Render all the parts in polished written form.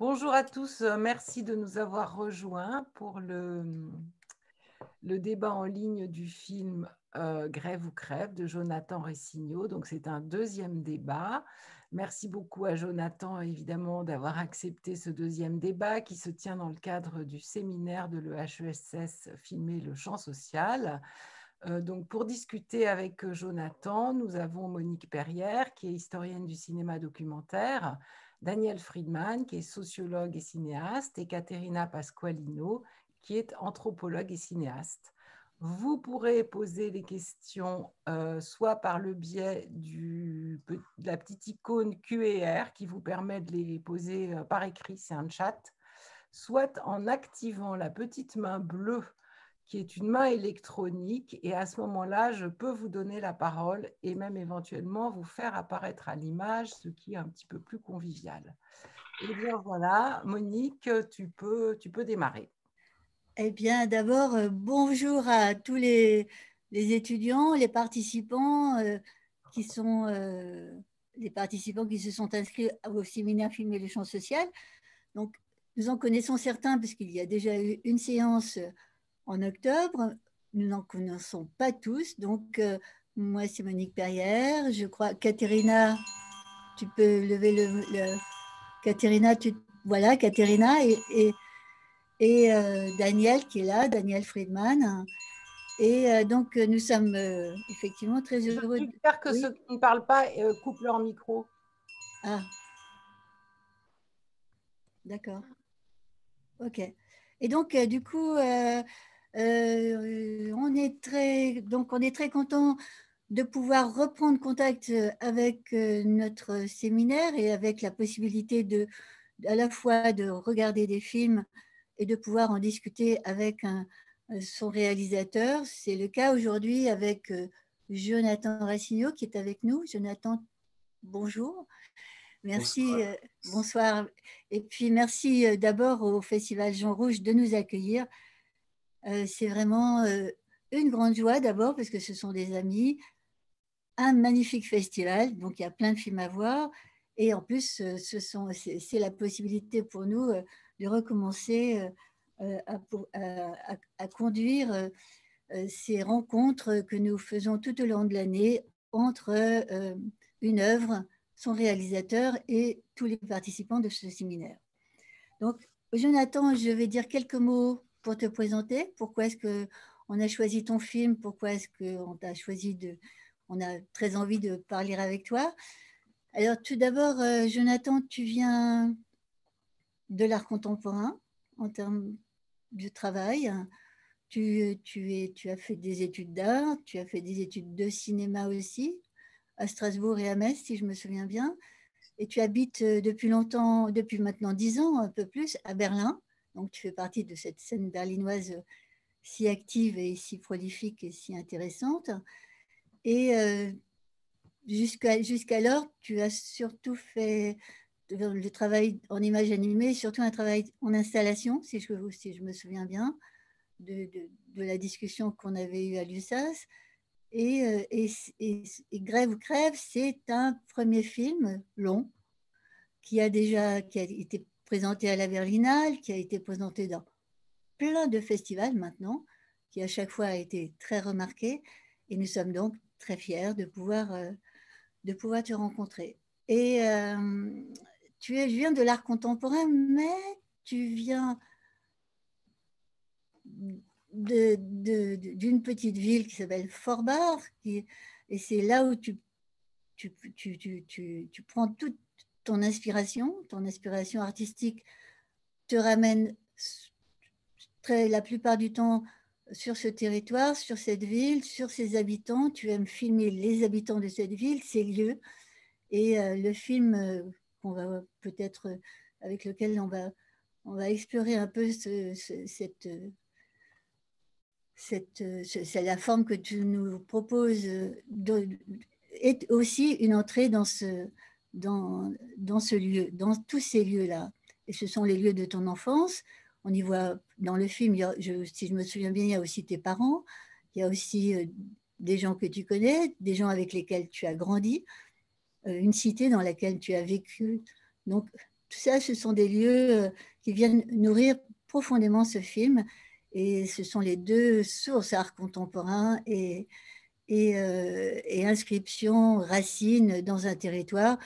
Bonjour à tous, merci de nous avoir rejoints pour le débat en ligne du film Grève ou crève de Jonathan Ressigno. Donc c'est un deuxième débat. Merci beaucoup à Jonathan évidemment d'avoir accepté ce deuxième débat qui se tient dans le cadre du séminaire de l'EHESS Filmer le champ social. Donc pour discuter avec Jonathan, nous avons Monique Perrière qui est historienne du cinéma documentaire, Daniel Friedman, qui est sociologue et cinéaste, et Caterina Pasqualino, qui est anthropologue et cinéaste. Vous pourrez poser les questions soit par le biais de la petite icône Q&R qui vous permet de les poser par écrit, c'est un chat, soit en activant la petite main bleue qui est une main électronique, et à ce moment-là, je peux vous donner la parole et même éventuellement vous faire apparaître à l'image, ce qui est un petit peu plus convivial. Et bien voilà, Monique, tu peux démarrer. Eh bien, d'abord, bonjour à tous les étudiants, les participants qui sont les participants qui se sont inscrits au séminaire Filmer le champ social. Donc, nous en connaissons certains puisqu'il y a déjà eu une séance en octobre. Nous n'en connaissons pas tous. Donc, moi, c'est Monique Perrière. Je crois, Caterina, tu peux lever Caterina, voilà, Caterina et Daniel qui est là, Daniel Friedman. Et donc, nous sommes effectivement très Je heureux. suggère que Oui. ceux qui ne parlent pas coupent leur micro. Ah, d'accord. OK. Et donc, du coup, on est très content de pouvoir reprendre contact avec notre séminaire et avec la possibilité à la fois de regarder des films et de pouvoir en discuter avec son réalisateur. C'est le cas aujourd'hui avec Jonathan Rassigno qui est avec nous. Jonathan, bonjour. Merci, Bonsoir. bonsoir. Et puis merci d'abord au Festival Jean Rouge de nous accueillir. C'est vraiment une grande joie d'abord parce que ce sont des amis, un magnifique festival, donc il y a plein de films à voir. Et en plus, c'est la possibilité pour nous de recommencer à conduire ces rencontres que nous faisons tout au long de l'année entre une œuvre, son réalisateur et tous les participants de ce séminaire. Donc, Jonathan, je vais dire quelques mots pour te présenter. Pourquoi est-ce qu'on a choisi ton film? Pourquoi est-ce qu'on t'a choisi on a très envie de parler avec toi. Alors, tout d'abord, Jonathan, tu viens de l'art contemporain en termes de travail. Tu as fait des études d'art, tu as fait des études de cinéma aussi, à Strasbourg et à Metz, si je me souviens bien. Et tu habites depuis longtemps, depuis maintenant 10 ans, un peu plus, à Berlin. Donc, tu fais partie de cette scène berlinoise si active et si prolifique et si intéressante. Et jusqu'alors, tu as surtout fait le travail en image animée, surtout un travail en installation, si je me souviens bien, de la discussion qu'on avait eue à l'USAS. Et Grève ou crève, c'est un premier film long qui a été présenté à la Berlinale, qui a été présenté dans plein de festivals maintenant, qui à chaque fois a été très remarqué. Et nous sommes donc très fiers de pouvoir te rencontrer. Et tu viens de l'art contemporain, mais tu viens d'une petite ville qui s'appelle Forbach, et c'est là où tu prends toute ton inspiration artistique te ramène la plupart du temps sur ce territoire, sur cette ville, sur ses habitants. Tu aimes filmer les habitants de cette ville, ces lieux. Et le film qu'on va peut-être, avec lequel on va explorer un peu c'est la forme que tu nous proposes est aussi une entrée dans ce lieu, dans tous ces lieux-là. Et ce sont les lieux de ton enfance. On y voit dans le film, si je me souviens bien, il y a aussi tes parents, il y a aussi des gens que tu connais, des gens avec lesquels tu as grandi, une cité dans laquelle tu as vécu. Donc, tout ça, ce sont des lieux qui viennent nourrir profondément ce film. Et ce sont les deux sources, art contemporain et inscription, racines dans un territoire,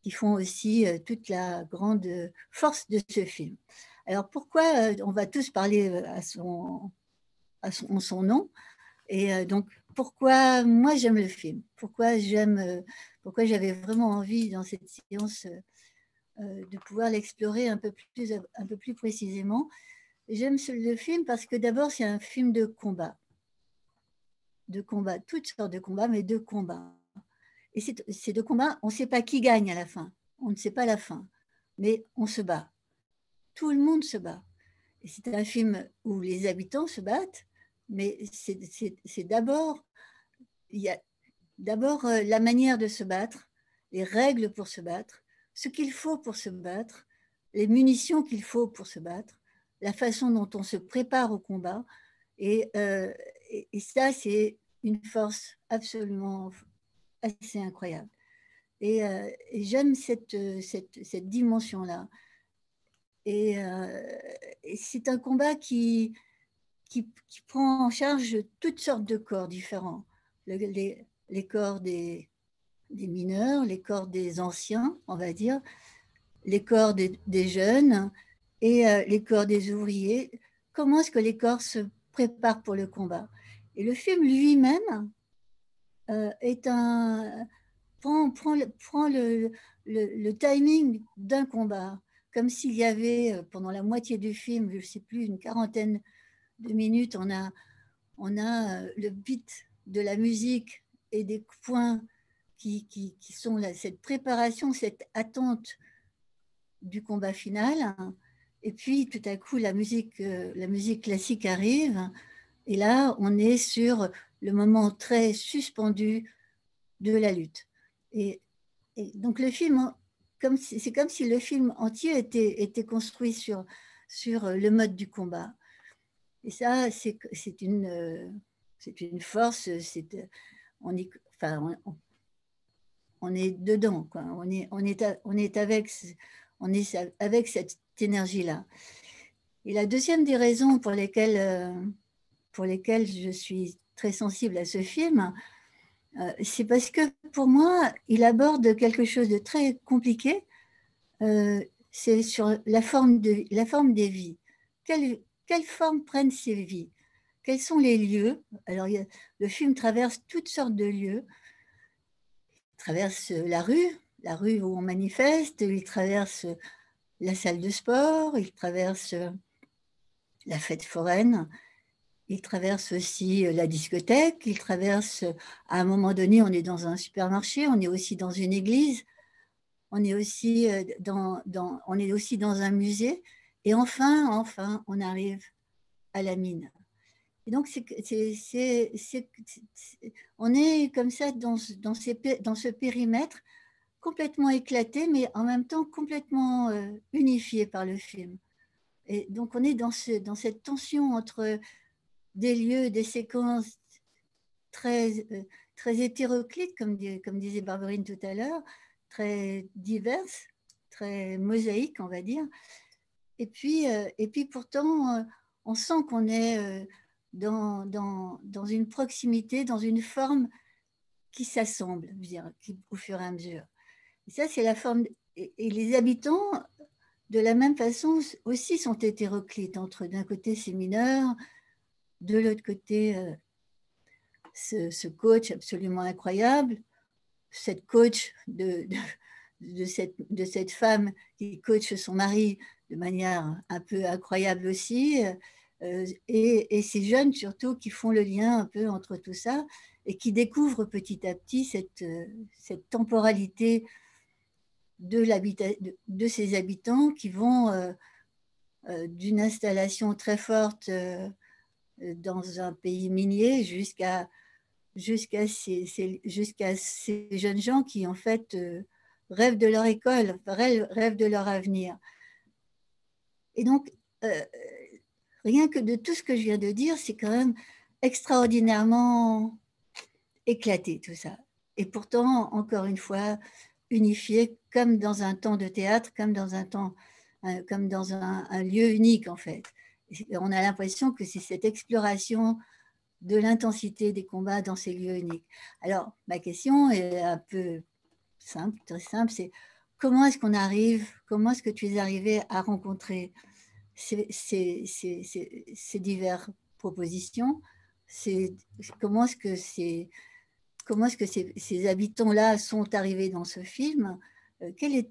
qui font aussi toute la grande force de ce film. Alors pourquoi on va tous parler à son nom, et donc pourquoi moi j'aime le film, pourquoi j'avais vraiment envie dans cette séance de pouvoir l'explorer un peu plus précisément. J'aime le film parce que d'abord c'est un film de combat, toutes sortes de combats, mais de combats. Et ces deux combats, on ne sait pas qui gagne à la fin. On ne sait pas la fin. Mais on se bat. Tout le monde se bat. Et c'est un film où les habitants se battent, mais c'est d'abord, il y a d'abord la manière de se battre, les règles pour se battre, ce qu'il faut pour se battre, les munitions qu'il faut pour se battre, la façon dont on se prépare au combat. Et ça, c'est une force absolument assez incroyable. Et j'aime cette dimension-là. Et c'est un combat qui prend en charge toutes sortes de corps différents. Les corps des mineurs, les corps des anciens, on va dire, les corps des jeunes et les corps des ouvriers. Comment est-ce que les corps se préparent pour le combat? Et le film lui-même prend le timing d'un combat, comme s'il y avait, pendant la moitié du film, je ne sais plus, une quarantaine de minutes, on a le beat de la musique et des points qui sont là, cette préparation, cette attente du combat final. Et puis, tout à coup, la musique classique arrive. Et là, on est sur le moment très suspendu de la lutte. Et donc le film, c'est comme si le film entier était construit sur le mode du combat. Et ça, c'est une force. On est dedans, quoi. On est avec cette énergie-là. Et la deuxième des raisons pour lesquelles je suis très sensible à ce film, c'est parce que pour moi, il aborde quelque chose de très compliqué. C'est sur la forme des vies. Quelle forme prennent ces vies? Quels sont les lieux? Alors, le film traverse toutes sortes de lieux. Il traverse la rue où on manifeste, il traverse la salle de sport, il traverse la fête foraine, il traverse aussi la discothèque, il traverse, à un moment donné, on est dans un supermarché, on est aussi dans une église, on est aussi dans un musée, et enfin, on arrive à la mine. Et donc, on est comme ça dans ce périmètre complètement éclaté, mais en même temps complètement unifié par le film. Et donc, on est dans cette tension entre des lieux, des séquences très hétéroclites, comme disait Barberine tout à l'heure, très diverses, très mosaïques, on va dire. Et puis pourtant, on sent qu'on est dans une proximité, dans une forme qui s'assemble, au fur et à mesure. Et ça, c'est la forme. Et les habitants, de la même façon, aussi sont hétéroclites, entre d'un côté ces mineurs, de l'autre côté ce coach absolument incroyable, cette coach de cette femme qui coach son mari de manière un peu incroyable aussi, et ces jeunes surtout qui font le lien un peu entre tout ça et qui découvrent petit à petit cette temporalité de ces habitants qui vont d'une installation très forte dans un pays minier jusqu'à ces jeunes gens qui en fait rêvent de leur école, rêvent de leur avenir. Et donc, rien que de tout ce que je viens de dire, c'est quand même extraordinairement éclaté tout ça. Et pourtant, encore une fois, unifié comme dans un temps de théâtre, comme dans un lieu unique en fait. Et on a l'impression que c'est cette exploration de l'intensité des combats dans ces lieux uniques. Alors, ma question est un peu simple, très simple, c'est comment est-ce que tu es arrivé à rencontrer ces diverses propositions, comment est-ce que ces habitants-là sont arrivés dans ce film? Quel est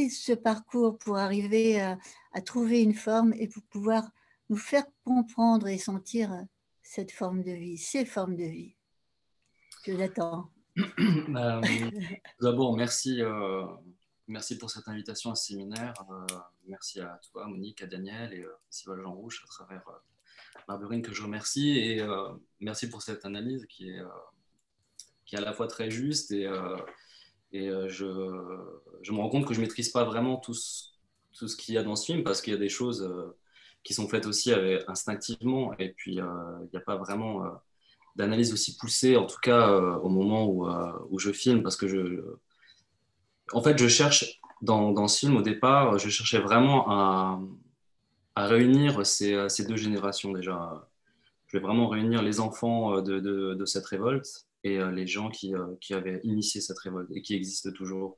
ce parcours pour arriver à trouver une forme et pour pouvoir nous faire comprendre et sentir cette forme de vie, ces formes de vie? Jonathan. D'abord, merci pour cette invitation à ce séminaire. Merci à toi, Monique, à Daniel et au Festival Jean Rouge à travers Marberine que je remercie. Et merci pour cette analyse qui est à la fois très juste je me rends compte que je ne maîtrise pas vraiment tout ce qu'il y a dans ce film parce qu'il y a des choses qui sont faites aussi instinctivement et puis il n'y a pas vraiment d'analyse aussi poussée, en tout cas au moment où je filme parce que en fait, je cherche dans ce film au départ, je cherchais vraiment à réunir ces deux générations déjà. Je vais vraiment réunir les enfants de cette révolte et les gens qui avaient initié cette révolte et qui existent toujours.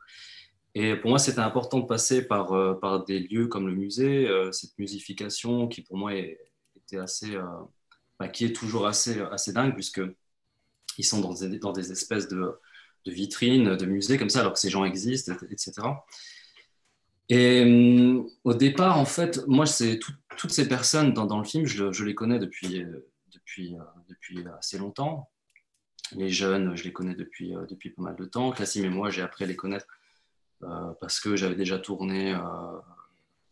Et pour moi, c'était important de passer par des lieux comme le musée, cette musification qui pour moi était qui est toujours assez dingue puisqu'ils sont dans des espèces de vitrines, de musées comme ça, alors que ces gens existent, etc. Et au départ, en fait, moi, toutes ces personnes dans le film, je les connais depuis assez longtemps. Les jeunes, je les connais depuis pas mal de temps. Cassim et moi, j'ai appris à les connaître parce que j'avais déjà tourné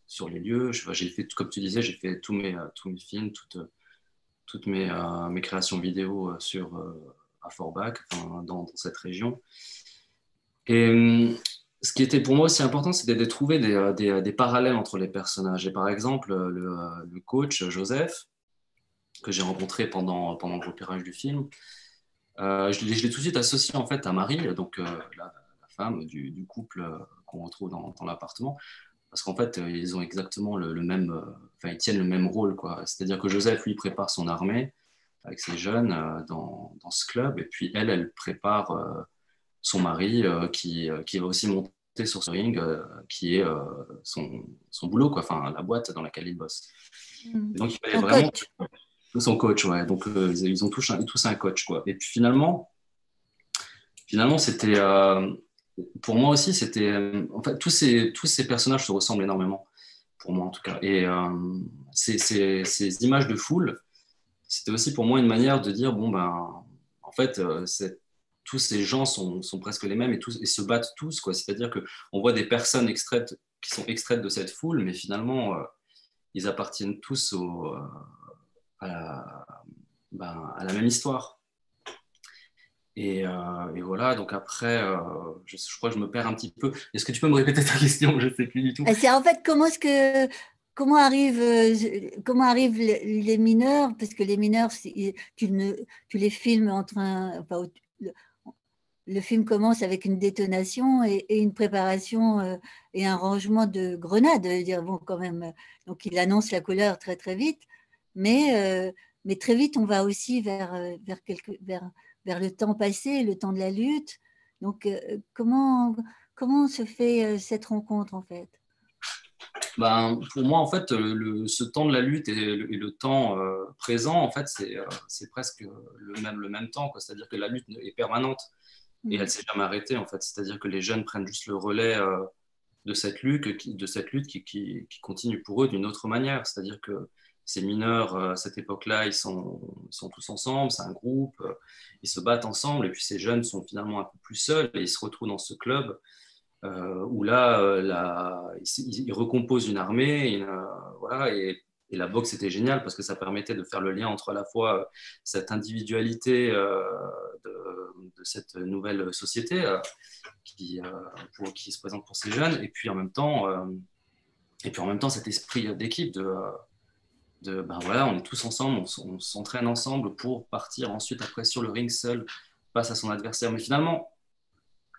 sur les lieux. J'ai fait, comme tu disais, j'ai fait tous mes films, toutes mes créations vidéo à Forbach, dans cette région. Et ce qui était pour moi aussi important, c'était de trouver des parallèles entre les personnages. Et par exemple, le coach Joseph, que j'ai rencontré pendant le repérage du film, je l'ai tout de suite associé en fait à Marie, donc la femme du couple qu'on retrouve dans l'appartement, parce qu'en fait ils ont exactement le même, ils tiennent le même rôle, quoi. C'est-à-dire que Joseph lui prépare son armée avec ses jeunes dans ce club, et puis elle prépare son mari qui va aussi monter sur ce ring, qui est son boulot, quoi, enfin la boîte dans laquelle il bosse. Et donc il fallait vraiment Coach. son coach, ouais. Donc ils ont tous un coach, quoi. Et puis finalement c'était pour moi aussi c'était en fait tous ces personnages se ressemblent énormément pour moi en tout cas. Et ces images de foule, c'était aussi pour moi une manière de dire bon ben en fait tous ces gens sont presque les mêmes et se battent tous, quoi. C'est-à-dire que on voit des personnes qui sont extraites de cette foule, mais finalement ils appartiennent tous à la même histoire. Et voilà, donc après, je crois que je me perds un petit peu. Est-ce que tu peux me répéter ta question? Je ne sais plus du tout. C'est en fait comment arrivent les mineurs, parce que les mineurs, tu les filmes le film commence avec une détonation et une préparation et un rangement de grenades. Dire, bon, quand même, donc il annonce la couleur très très vite, mais très vite on va aussi vers le temps passé, le temps de la lutte. Donc comment se fait cette rencontre en fait? Pour moi, en fait, ce temps de la lutte et le temps présent, en fait, c'est presque le même temps, quoi. C'est-à-dire que la lutte est permanente et elle ne s'est jamais arrêtée, en fait. C'est-à-dire que les jeunes prennent juste le relais de cette lutte qui continue pour eux d'une autre manière. C'est-à-dire que ces mineurs, à cette époque-là, ils sont tous ensemble, c'est un groupe, ils se battent ensemble, et puis ces jeunes sont finalement un peu plus seuls et ils se retrouvent dans ce club où là, ils recomposent une armée, voilà, et la boxe était géniale parce que ça permettait de faire le lien entre à la fois cette individualité de cette nouvelle société qui se présente pour ces jeunes, et puis en même temps cet esprit d'équipe voilà, on est tous ensemble, on s'entraîne ensemble pour partir ensuite après sur le ring seul face à son adversaire. Mais finalement,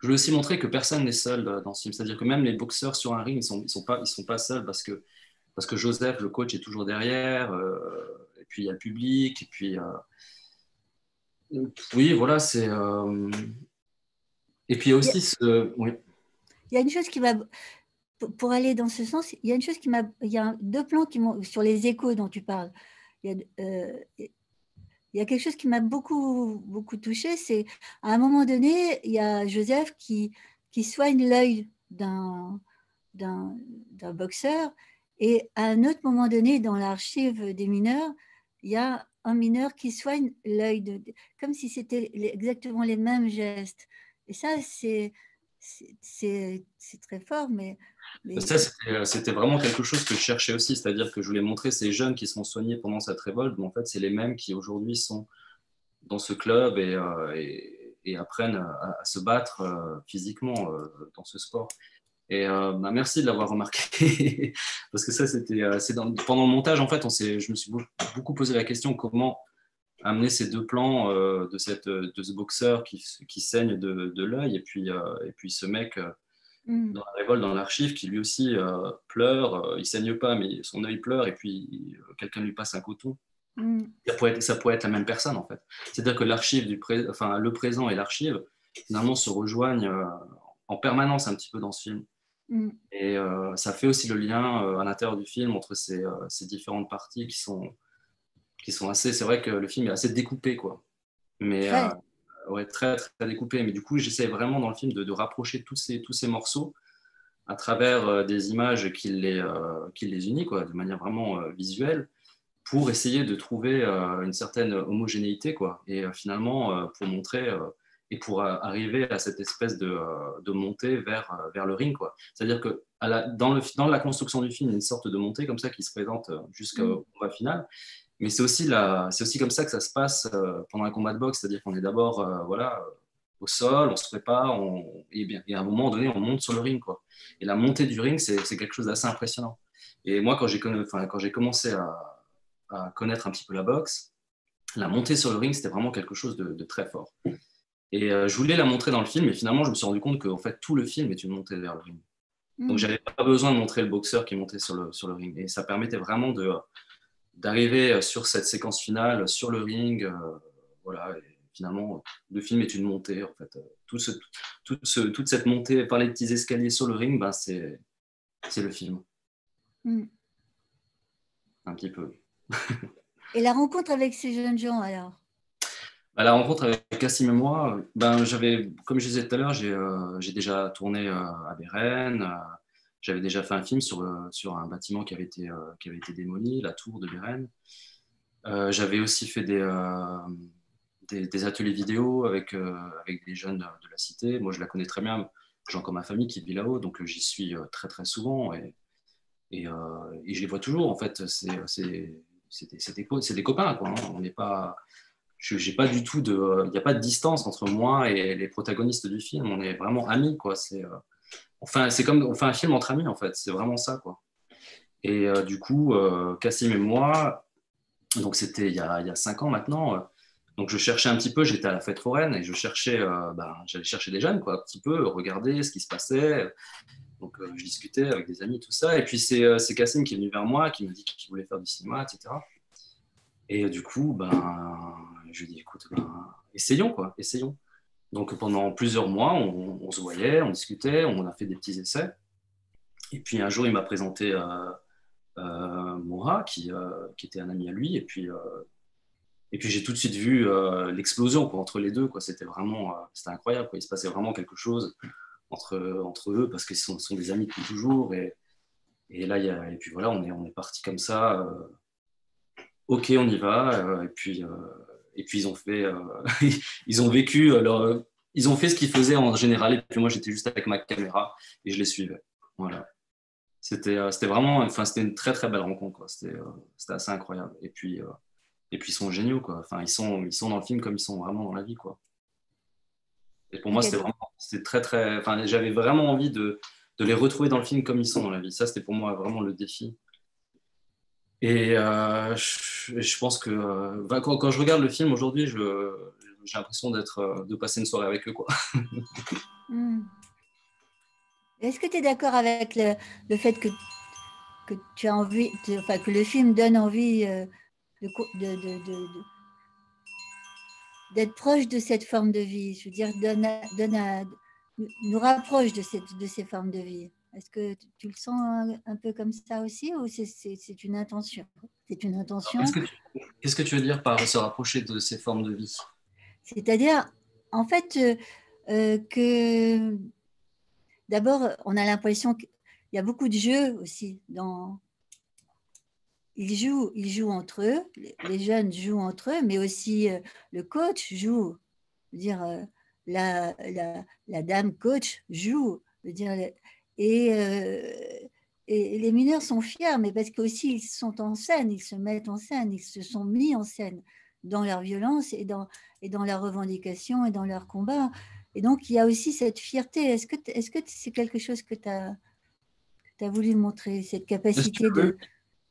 je voulais aussi montrer que personne n'est seul dans ce film. C'est-à-dire que même les boxeurs sur un ring, ils sont pas seuls parce que Joseph, le coach, est toujours derrière. Et puis il y a le public. Et puis oui, voilà, c'est. Et puis il y a Il y a, aussi ce. Oui. il y a une chose qui va, pour aller dans ce sens, il y a une chose qui m'a, il y a deux plans qui m'ont, sur les échos dont tu parles. Il y a quelque chose qui m'a beaucoup, beaucoup touchée, c'est à un moment donné, il y a Joseph qui soigne l'œil d'un boxeur, et à un autre moment donné, dans l'archive des mineurs, il y a un mineur qui soigne l'œil, comme si c'était exactement les mêmes gestes. Et ça, c'est très fort, mais Ça, c'était vraiment quelque chose que je cherchais aussi, c'est-à-dire que je voulais montrer ces jeunes qui sont soignés pendant cette révolte, mais en fait, c'est les mêmes qui aujourd'hui sont dans ce club et apprennent à se battre physiquement dans ce sport. Et bah, merci de l'avoir remarqué, parce que ça, pendant le montage, en fait, je me suis beaucoup posé la question comment amener ces deux plans de ce boxeur qui saigne de l'œil et puis ce mec dans la révolte, dans l'archive, qui lui aussi pleure, il saigne pas, mais son œil pleure, et puis quelqu'un lui passe un coton. Ça pourrait être la même personne, en fait. C'est-à-dire que enfin, le présent et l'archive, finalement, se rejoignent en permanence un petit peu dans ce film. Et ça fait aussi le lien à l'intérieur du film entre ces différentes parties qui sont assez... C'est vrai que le film est assez découpé, quoi. Mais ouais, très, très découpé. Mais du coup, j'essaie vraiment dans le film de rapprocher tous ces morceaux à travers des images qui les unissent, quoi, de manière vraiment visuelle, pour essayer de trouver une certaine homogénéité, quoi. Et finalement, pour montrer et pour arriver à cette espèce de montée vers le ring, quoi. C'est-à-dire que dans la construction du film, il y a une sorte de montée comme ça qui se présente jusqu'au combat final. Mais c'est aussi comme ça que ça se passe pendant un combat de boxe, c'est-à-dire qu'on est d'abord voilà, au sol, on se prépare, et à un moment donné, on monte sur le ring, quoi. Et la montée du ring, c'est quelque chose d'assez impressionnant. Et moi, quand j'ai commencé à connaître un petit peu la boxe, la montée sur le ring, c'était vraiment quelque chose de très fort. Et je voulais la montrer dans le film, et finalement, je me suis rendu compte que en fait, tout le film est une montée vers le ring. Donc, j'avais pas besoin de montrer le boxeur qui montait sur le ring. Et ça permettait vraiment d'arriver sur cette séquence finale, sur le ring. Voilà, et finalement, le film est une montée. En fait. Toute cette montée par les petits escaliers sur le ring, ben, c'est le film. Un petit peu. Et la rencontre avec ces jeunes gens, alors? La rencontre avec Cassim et moi, ben, comme je disais tout à l'heure, j'ai déjà tourné à Bérennes. J'avais déjà fait un film sur un bâtiment qui avait été démoli, la tour de Bérennes. J'avais aussi fait des ateliers vidéo avec des jeunes de la cité. Moi, je la connais très bien, gens comme ma famille qui vit là-haut, donc j'y suis très, très souvent. Et je les vois toujours, en fait. C'est des copains, quoi, hein. On n'est pas... J'ai pas du tout il n'y a pas de distance entre moi et les protagonistes du film. On est vraiment amis, quoi. C'est comme on fait un film entre amis, en fait. C'est vraiment ça, quoi. Et du coup, Cassim et moi, donc c'était il y a 5 ans maintenant. Donc je cherchais un petit peu, j'étais à la fête foraine et j'allais chercher des jeunes, quoi, un petit peu, regarder ce qui se passait. Donc je discutais avec des amis, tout ça. Et puis c'est Cassim qui est venu vers moi, qui me dit qu'il voulait faire du cinéma, etc. Et du coup, je lui ai dit, écoute, essayons, quoi, essayons. Donc pendant plusieurs mois, on se voyait, on discutait, on a fait des petits essais. Et puis un jour, il m'a présenté Moura, qui était un ami à lui. Et puis j'ai tout de suite vu l'explosion, quoi, entre les deux, quoi. C'était vraiment, c'était incroyable, quoi. Il se passait vraiment quelque chose entre eux parce qu'ils sont des amis depuis toujours. Et là, et puis voilà, on est parti comme ça. Ok, on y va. Et puis ils ont fait, ils ont vécu ils ont fait ce qu'ils faisaient en général. Et puis moi, j'étais juste avec ma caméra et je les suivais. Voilà. C'était vraiment, enfin, c'était une très très belle rencontre, quoi. C'était assez incroyable. Et puis ils sont géniaux, quoi. Enfin, ils sont dans le film comme ils sont vraiment dans la vie, quoi. Et pour moi, c'était très très, enfin, j'avais vraiment envie de les retrouver dans le film comme ils sont dans la vie. Ça, c'était pour moi vraiment le défi. Et je pense que quand je regarde le film aujourd'hui, j'ai l'impression de passer une soirée avec eux, quoi. Hmm. Est-ce que tu es d'accord avec le fait que tu as envie, enfin, que le film donne envie d'être proche de cette forme de vie, je veux dire, nous rapproche de ces formes de vie. Est-ce que tu le sens un peu comme ça aussi, ou c'est une intention? C'est une intention. Qu'est-ce que tu veux dire par se rapprocher de ces formes de vie? C'est-à-dire, en fait, que d'abord, on a l'impression qu'il y a beaucoup de jeux aussi dans... Ils jouent entre eux, les jeunes jouent entre eux, mais aussi le coach joue. Je veux dire, la dame coach joue. Je veux dire, et, et les mineurs sont fiers, mais parce qu'aussi ils sont en scène, ils se mettent en scène, ils se sont mis en scène dans leur violence et dans leur revendication et dans leur combat. Et donc, il y a aussi cette fierté. Est-ce que c'est quelque chose que tu as voulu montrer, cette capacité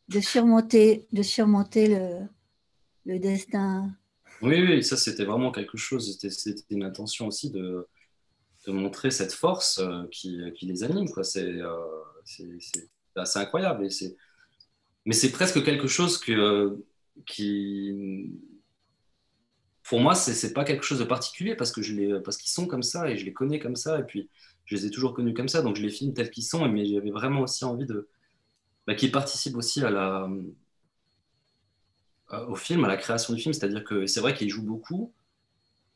de surmonter le destin? Oui, oui, ça c'était vraiment quelque chose, c'était une intention aussi de montrer cette force qui les anime, quoi. C'est assez incroyable. Mais c'est presque quelque chose qui, pour moi, c'est pas quelque chose de particulier parce qu'ils sont comme ça et je les connais comme ça et puis je les ai toujours connus comme ça, donc je les filme tels qu'ils sont, mais j'avais vraiment aussi envie qu'ils participent aussi au film, à la création du film, c'est-à-dire que c'est vrai qu'ils jouent beaucoup,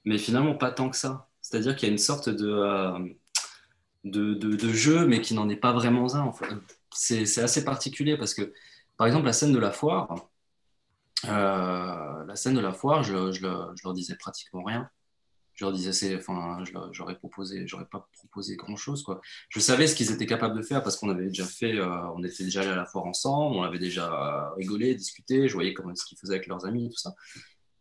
mais finalement pas tant que ça. C'est-à-dire qu'il y a une sorte de jeu, mais qui n'en est pas vraiment un. En fait. C'est assez particulier parce que, par exemple, la scène de la foire, je leur disais pratiquement rien. Je leur disais, j'aurais pas proposé grand-chose, quoi. Je savais ce qu'ils étaient capables de faire parce qu'on avait déjà on était déjà allé à la foire ensemble, on avait déjà rigolé, discuté, je voyais comment ce qu'ils faisaient avec leurs amis et tout ça.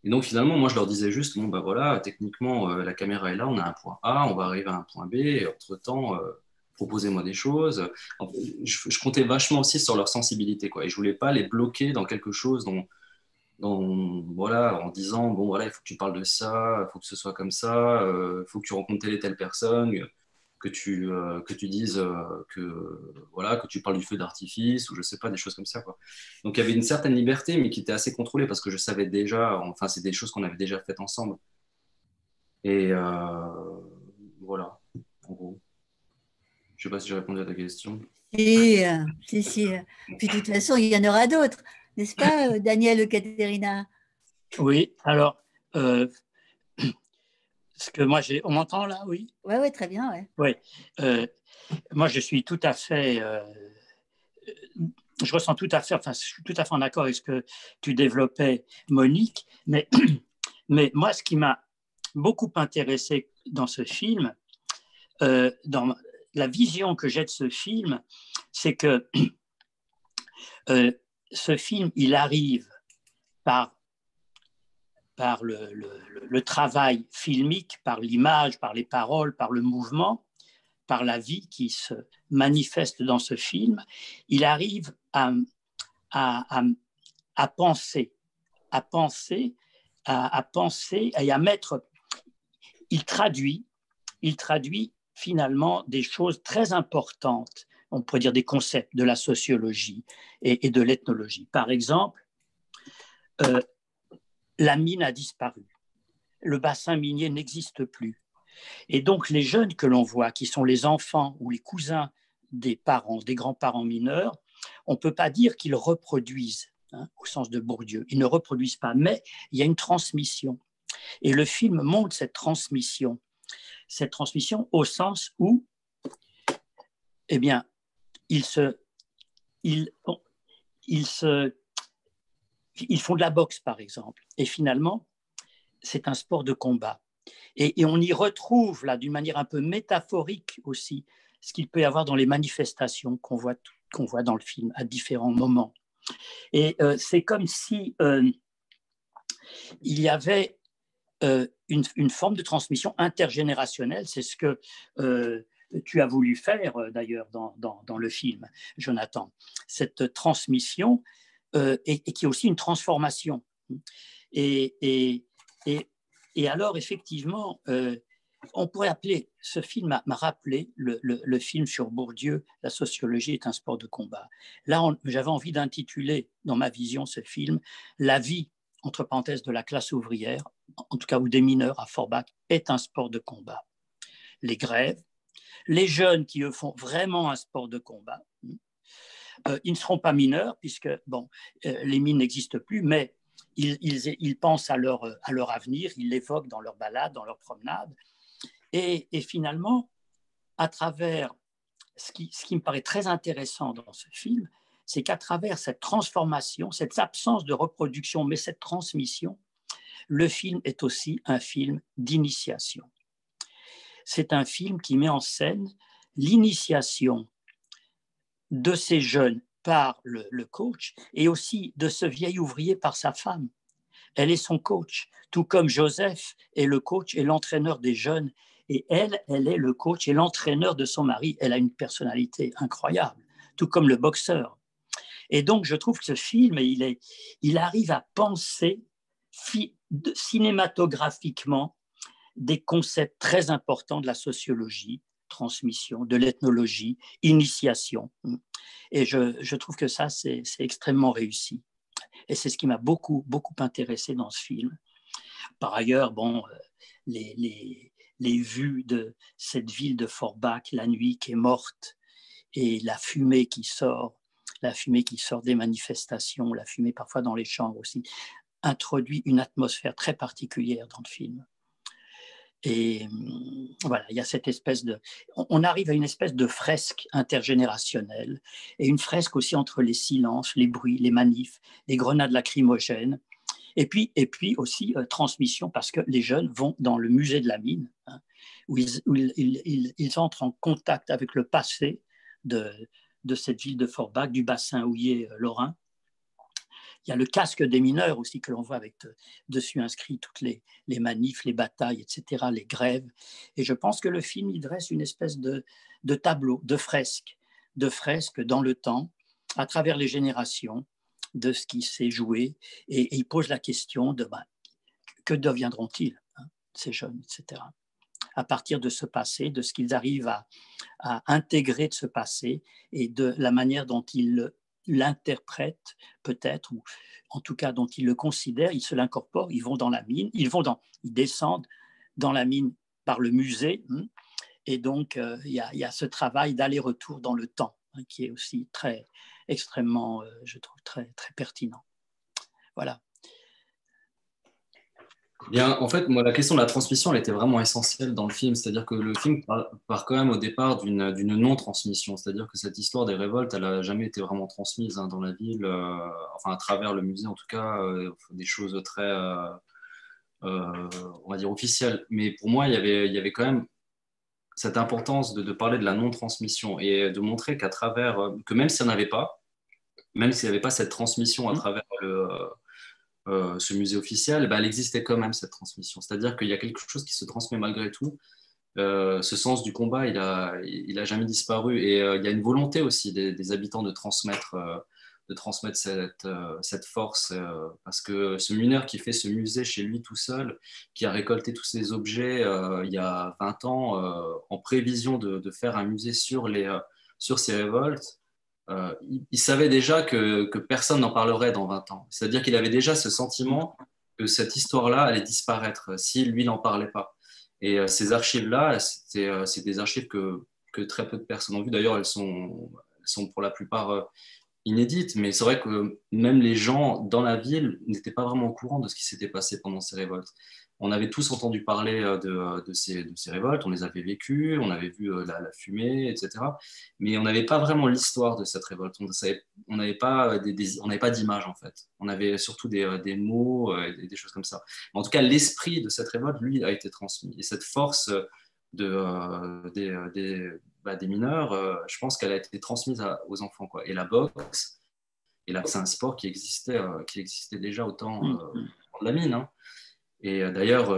Et donc finalement, moi, je leur disais juste, bon, bah voilà, techniquement, la caméra est là, on a un point A, on va arriver à un point B, et entre-temps, proposez-moi des choses. Je comptais vachement aussi sur leur sensibilité, quoi, et je voulais pas les bloquer dans quelque chose voilà, en disant, bon, voilà, il faut que tu parles de ça, il faut que ce soit comme ça, il faut que tu rencontres telle et telle personne, que tu dises voilà, que tu parles du feu d'artifice ou je sais pas, des choses comme ça, quoi. Donc il y avait une certaine liberté, mais qui était assez contrôlée parce que je savais déjà, enfin, c'est des choses qu'on avait déjà faites ensemble. Et voilà, en gros. Je sais pas si j'ai répondu à ta question. Et, si. Puis de toute façon, il y en aura d'autres, n'est-ce pas, Daniel ou Caterina? Oui, alors, ce que moi, on m'entend là, oui? Oui, très bien, ouais. Oui, moi, je suis tout à fait, je ressens tout à fait, enfin, je suis tout à fait en accord avec ce que tu développais, Monique, mais moi, ce qui m'a beaucoup intéressé dans ce film, dans la vision que j'ai de ce film, c'est que ce film, il arrive par le travail filmique, par l'image, par les paroles, par le mouvement, par la vie qui se manifeste dans ce film, il arrive à penser, et à mettre. Il traduit finalement des choses très importantes, on pourrait dire des concepts de la sociologie et de l'ethnologie. Par exemple, la mine a disparu, le bassin minier n'existe plus. Et donc les jeunes que l'on voit, qui sont les enfants ou les cousins des parents, des grands-parents mineurs, on ne peut pas dire qu'ils reproduisent, au sens de Bourdieu. Ils ne reproduisent pas, mais il y a une transmission. Et le film montre cette transmission au sens où, eh bien, ils font de la boxe, par exemple. Et finalement, c'est un sport de combat. Et on y retrouve, là, d'une manière un peu métaphorique aussi, ce qu'il peut y avoir dans les manifestations qu'on voit dans le film à différents moments. Et c'est comme si il y avait une forme de transmission intergénérationnelle. C'est ce que tu as voulu faire, d'ailleurs, dans le film, Jonathan. Cette transmission et qui est aussi une transformation. Et Et alors, effectivement, on pourrait appeler, ce film m'a rappelé le film sur Bourdieu, La sociologie est un sport de combat. Là, j'avais envie d'intituler, dans ma vision, ce film, La vie, entre parenthèses, de la classe ouvrière, en tout cas, ou des mineurs à Forbach, est un sport de combat. Les grèves, les jeunes qui, eux, font vraiment un sport de combat, ils ne seront pas mineurs, puisque, bon, les mines n'existent plus, mais ils pensent à leur avenir, ils l'évoquent dans leurs balades, dans leurs promenades. Et finalement, à travers ce qui me paraît très intéressant dans ce film, c'est qu'à travers cette transformation, cette absence de reproduction, mais cette transmission, le film est aussi un film d'initiation. C'est un film qui met en scène l'initiation de ces jeunes par le coach et aussi de ce vieil ouvrier par sa femme. Elle est son coach, tout comme Joseph est le coach et l'entraîneur des jeunes. Et elle est le coach et l'entraîneur de son mari. Elle a une personnalité incroyable, tout comme le boxeur. Et donc, je trouve que ce film, il arrive à penser cinématographiquement des concepts très importants de la sociologie, transmission, de l'ethnologie, initiation. Et je trouve que ça, c'est extrêmement réussi. Et c'est ce qui m'a beaucoup, beaucoup intéressé dans ce film. Par ailleurs, bon, les vues de cette ville de Forbach, la nuit qui est morte, et la fumée qui sort des manifestations, la fumée parfois dans les chambres aussi, introduit une atmosphère très particulière dans le film. Et voilà, il y a cette espèce on arrive à une espèce de fresque intergénérationnelle et une fresque aussi entre les silences, les bruits, les manifs, les grenades lacrymogènes. Et puis aussi transmission parce que les jeunes vont dans le musée de la mine, hein, où ils entrent en contact avec le passé de cette ville de Forbach, du bassin houiller lorrain. Il y a le casque des mineurs aussi que l'on voit avec dessus inscrit toutes les manifs, les batailles, etc., les grèves. Et je pense que le film y dresse une espèce de tableau, de fresque dans le temps, à travers les générations, de ce qui s'est joué. Et il pose la question de que deviendront-ils, hein, ces jeunes, etc., à partir de ce passé, de ce qu'ils arrivent à intégrer de ce passé et de la manière dont ils l'interprètent peut-être, ou en tout cas dont ils le considèrent, ils se l'incorporent, ils vont dans la mine, ils descendent dans la mine par le musée, et donc il y a ce travail d'aller-retour dans le temps, hein, qui est aussi extrêmement, je trouve, très, très pertinent. Voilà. Bien, en fait, moi, la question de la transmission, elle était vraiment essentielle dans le film. C'est-à-dire que le film part quand même au départ d'une non-transmission. C'est-à-dire que cette histoire des révoltes, elle n'a jamais été vraiment transmise, hein, dans la ville, enfin à travers le musée en tout cas, des choses très, on va dire, officielles. Mais pour moi, il y avait quand même cette importance de parler de la non-transmission et de montrer qu'à travers, que même s'il n'y avait pas cette transmission à travers ce musée officiel, elle existait quand même, cette transmission. C'est-à-dire qu'il y a quelque chose qui se transmet malgré tout. Ce sens du combat, il a jamais disparu. Et il y a une volonté aussi des habitants de transmettre cette force. Parce que ce mineur qui fait ce musée chez lui tout seul, qui a récolté tous ces objets il y a 20 ans, en prévision de faire un musée sur ces révoltes, il savait déjà que personne n'en parlerait dans 20 ans. C'est-à-dire qu'il avait déjà ce sentiment que cette histoire-là allait disparaître si lui n'en parlait pas. Et ces archives-là, c'est des archives que très peu de personnes ont vues. D'ailleurs, elles sont pour la plupart inédites, mais c'est vrai que même les gens dans la ville n'étaient pas vraiment au courant de ce qui s'était passé pendant ces révoltes. On avait tous entendu parler de ces révoltes, on les avait vécues, on avait vu la fumée, etc. Mais on n'avait pas vraiment l'histoire de cette révolte. On n'avait pas d'image, en fait. On avait surtout des mots, des choses comme ça. Mais en tout cas, l'esprit de cette révolte, lui, a été transmis. Et cette force des mineurs, je pense qu'elle a été transmise aux enfants, quoi. Et la boxe, c'est un sport qui existait déjà au temps de la mine, hein. Et d'ailleurs,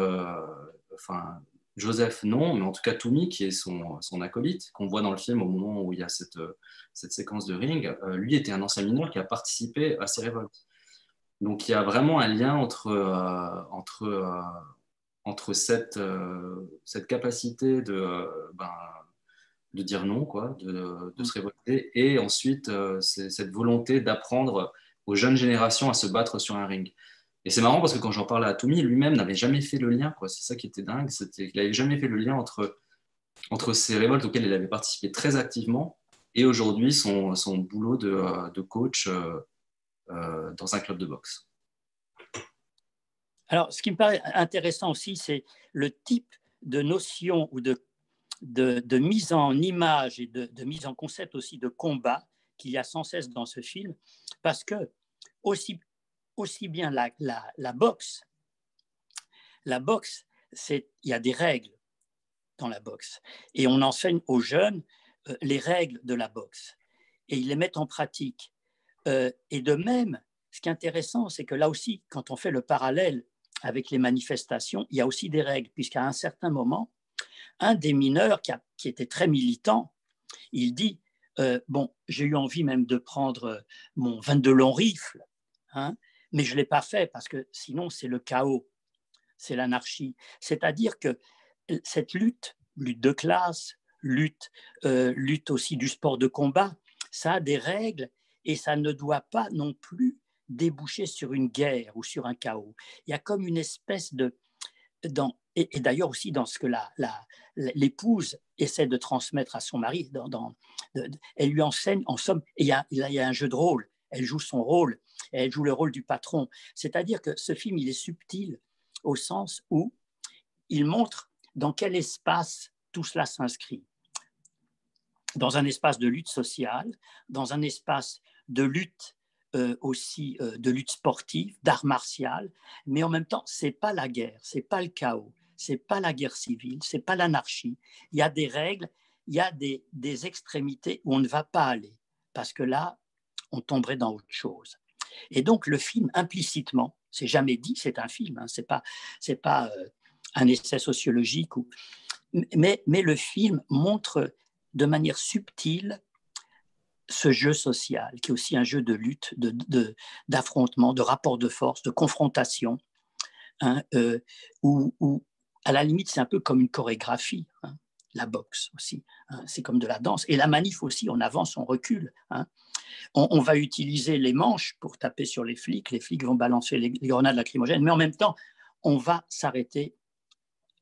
Joseph, non, mais en tout cas, Toumi, qui est son acolyte, qu'on voit dans le film au moment où il y a cette séquence de ring, lui était un ancien mineur qui a participé à ces révoltes. Donc, il y a vraiment un lien entre entre cette capacité de dire non, quoi, de se révolter, et ensuite cette volonté d'apprendre aux jeunes générations à se battre sur un ring. Et c'est marrant parce que quand j'en parle à Tommy, lui-même n'avait jamais fait le lien, quoi. C'est ça qui était dingue, c'était qu'il n'avait jamais fait le lien entre ces révoltes auxquelles il avait participé très activement et aujourd'hui son boulot de coach dans un club de boxe. Alors, ce qui me paraît intéressant aussi, c'est le type de notion ou de mise en image et de mise en concept aussi de combat qu'il y a sans cesse dans ce film, parce que aussi bien la boxe, il y a des règles dans la boxe, et on enseigne aux jeunes les règles de la boxe, et ils les mettent en pratique. Et de même, ce qui est intéressant, c'est que là aussi, quand on fait le parallèle avec les manifestations, il y a aussi des règles, puisqu'à un certain moment, un des mineurs qui était très militant, il dit bon, j'ai eu envie même de prendre mon 22 long rifle, hein, mais je ne l'ai pas fait parce que sinon c'est le chaos, c'est l'anarchie. C'est-à-dire que cette lutte de classe, lutte aussi du sport de combat, ça a des règles et ça ne doit pas non plus déboucher sur une guerre ou sur un chaos. Il y a comme une espèce de... Et d'ailleurs aussi dans ce que l'épouse essaie de transmettre à son mari, elle lui enseigne, en somme, et il y a un jeu de rôle, elle joue son rôle, elle joue le rôle du patron. C'est-à-dire que ce film, il est subtil au sens où il montre dans quel espace tout cela s'inscrit. Dans un espace de lutte sociale, dans un espace de lutte aussi de lutte sportive, d'art martial, mais en même temps, c'est pas la guerre, c'est pas le chaos, c'est pas la guerre civile, c'est pas l'anarchie. Il y a des règles, il y a des extrémités où on ne va pas aller, parce que là, on tomberait dans autre chose. Et donc, le film, implicitement, c'est jamais dit, c'est un film, hein, c'est pas un essai sociologique, mais le film montre de manière subtile ce jeu social, qui est aussi un jeu de lutte, d'affrontement, de rapport de force, de confrontation, hein, où, à la limite, c'est un peu comme une chorégraphie, hein, la boxe aussi, hein, c'est comme de la danse. Et la manif aussi, on avance, on recule. Hein. On va utiliser les manches pour taper sur les flics vont balancer les grenades lacrymogènes, mais en même temps, on va s'arrêter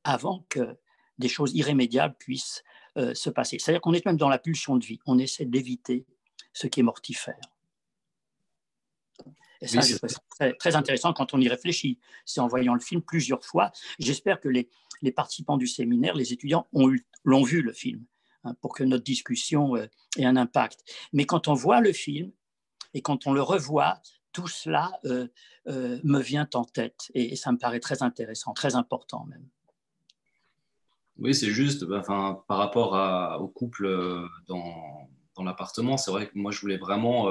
avant que des choses irrémédiables puissent se passer. C'est-à-dire qu'on est même dans la pulsion de vie, on essaie d'éviter ce qui est mortifère. Et ça, je trouve ça très, très intéressant quand on y réfléchit. C'est en voyant le film plusieurs fois. J'espère que les participants du séminaire, les étudiants, l'ont vu le film, hein, pour que notre discussion ait un impact. Mais quand on voit le film et quand on le revoit, tout cela me vient en tête. Et ça me paraît très intéressant, très important même. Oui, c'est juste, enfin, par rapport au couple dans l'appartement, c'est vrai que moi, je voulais vraiment...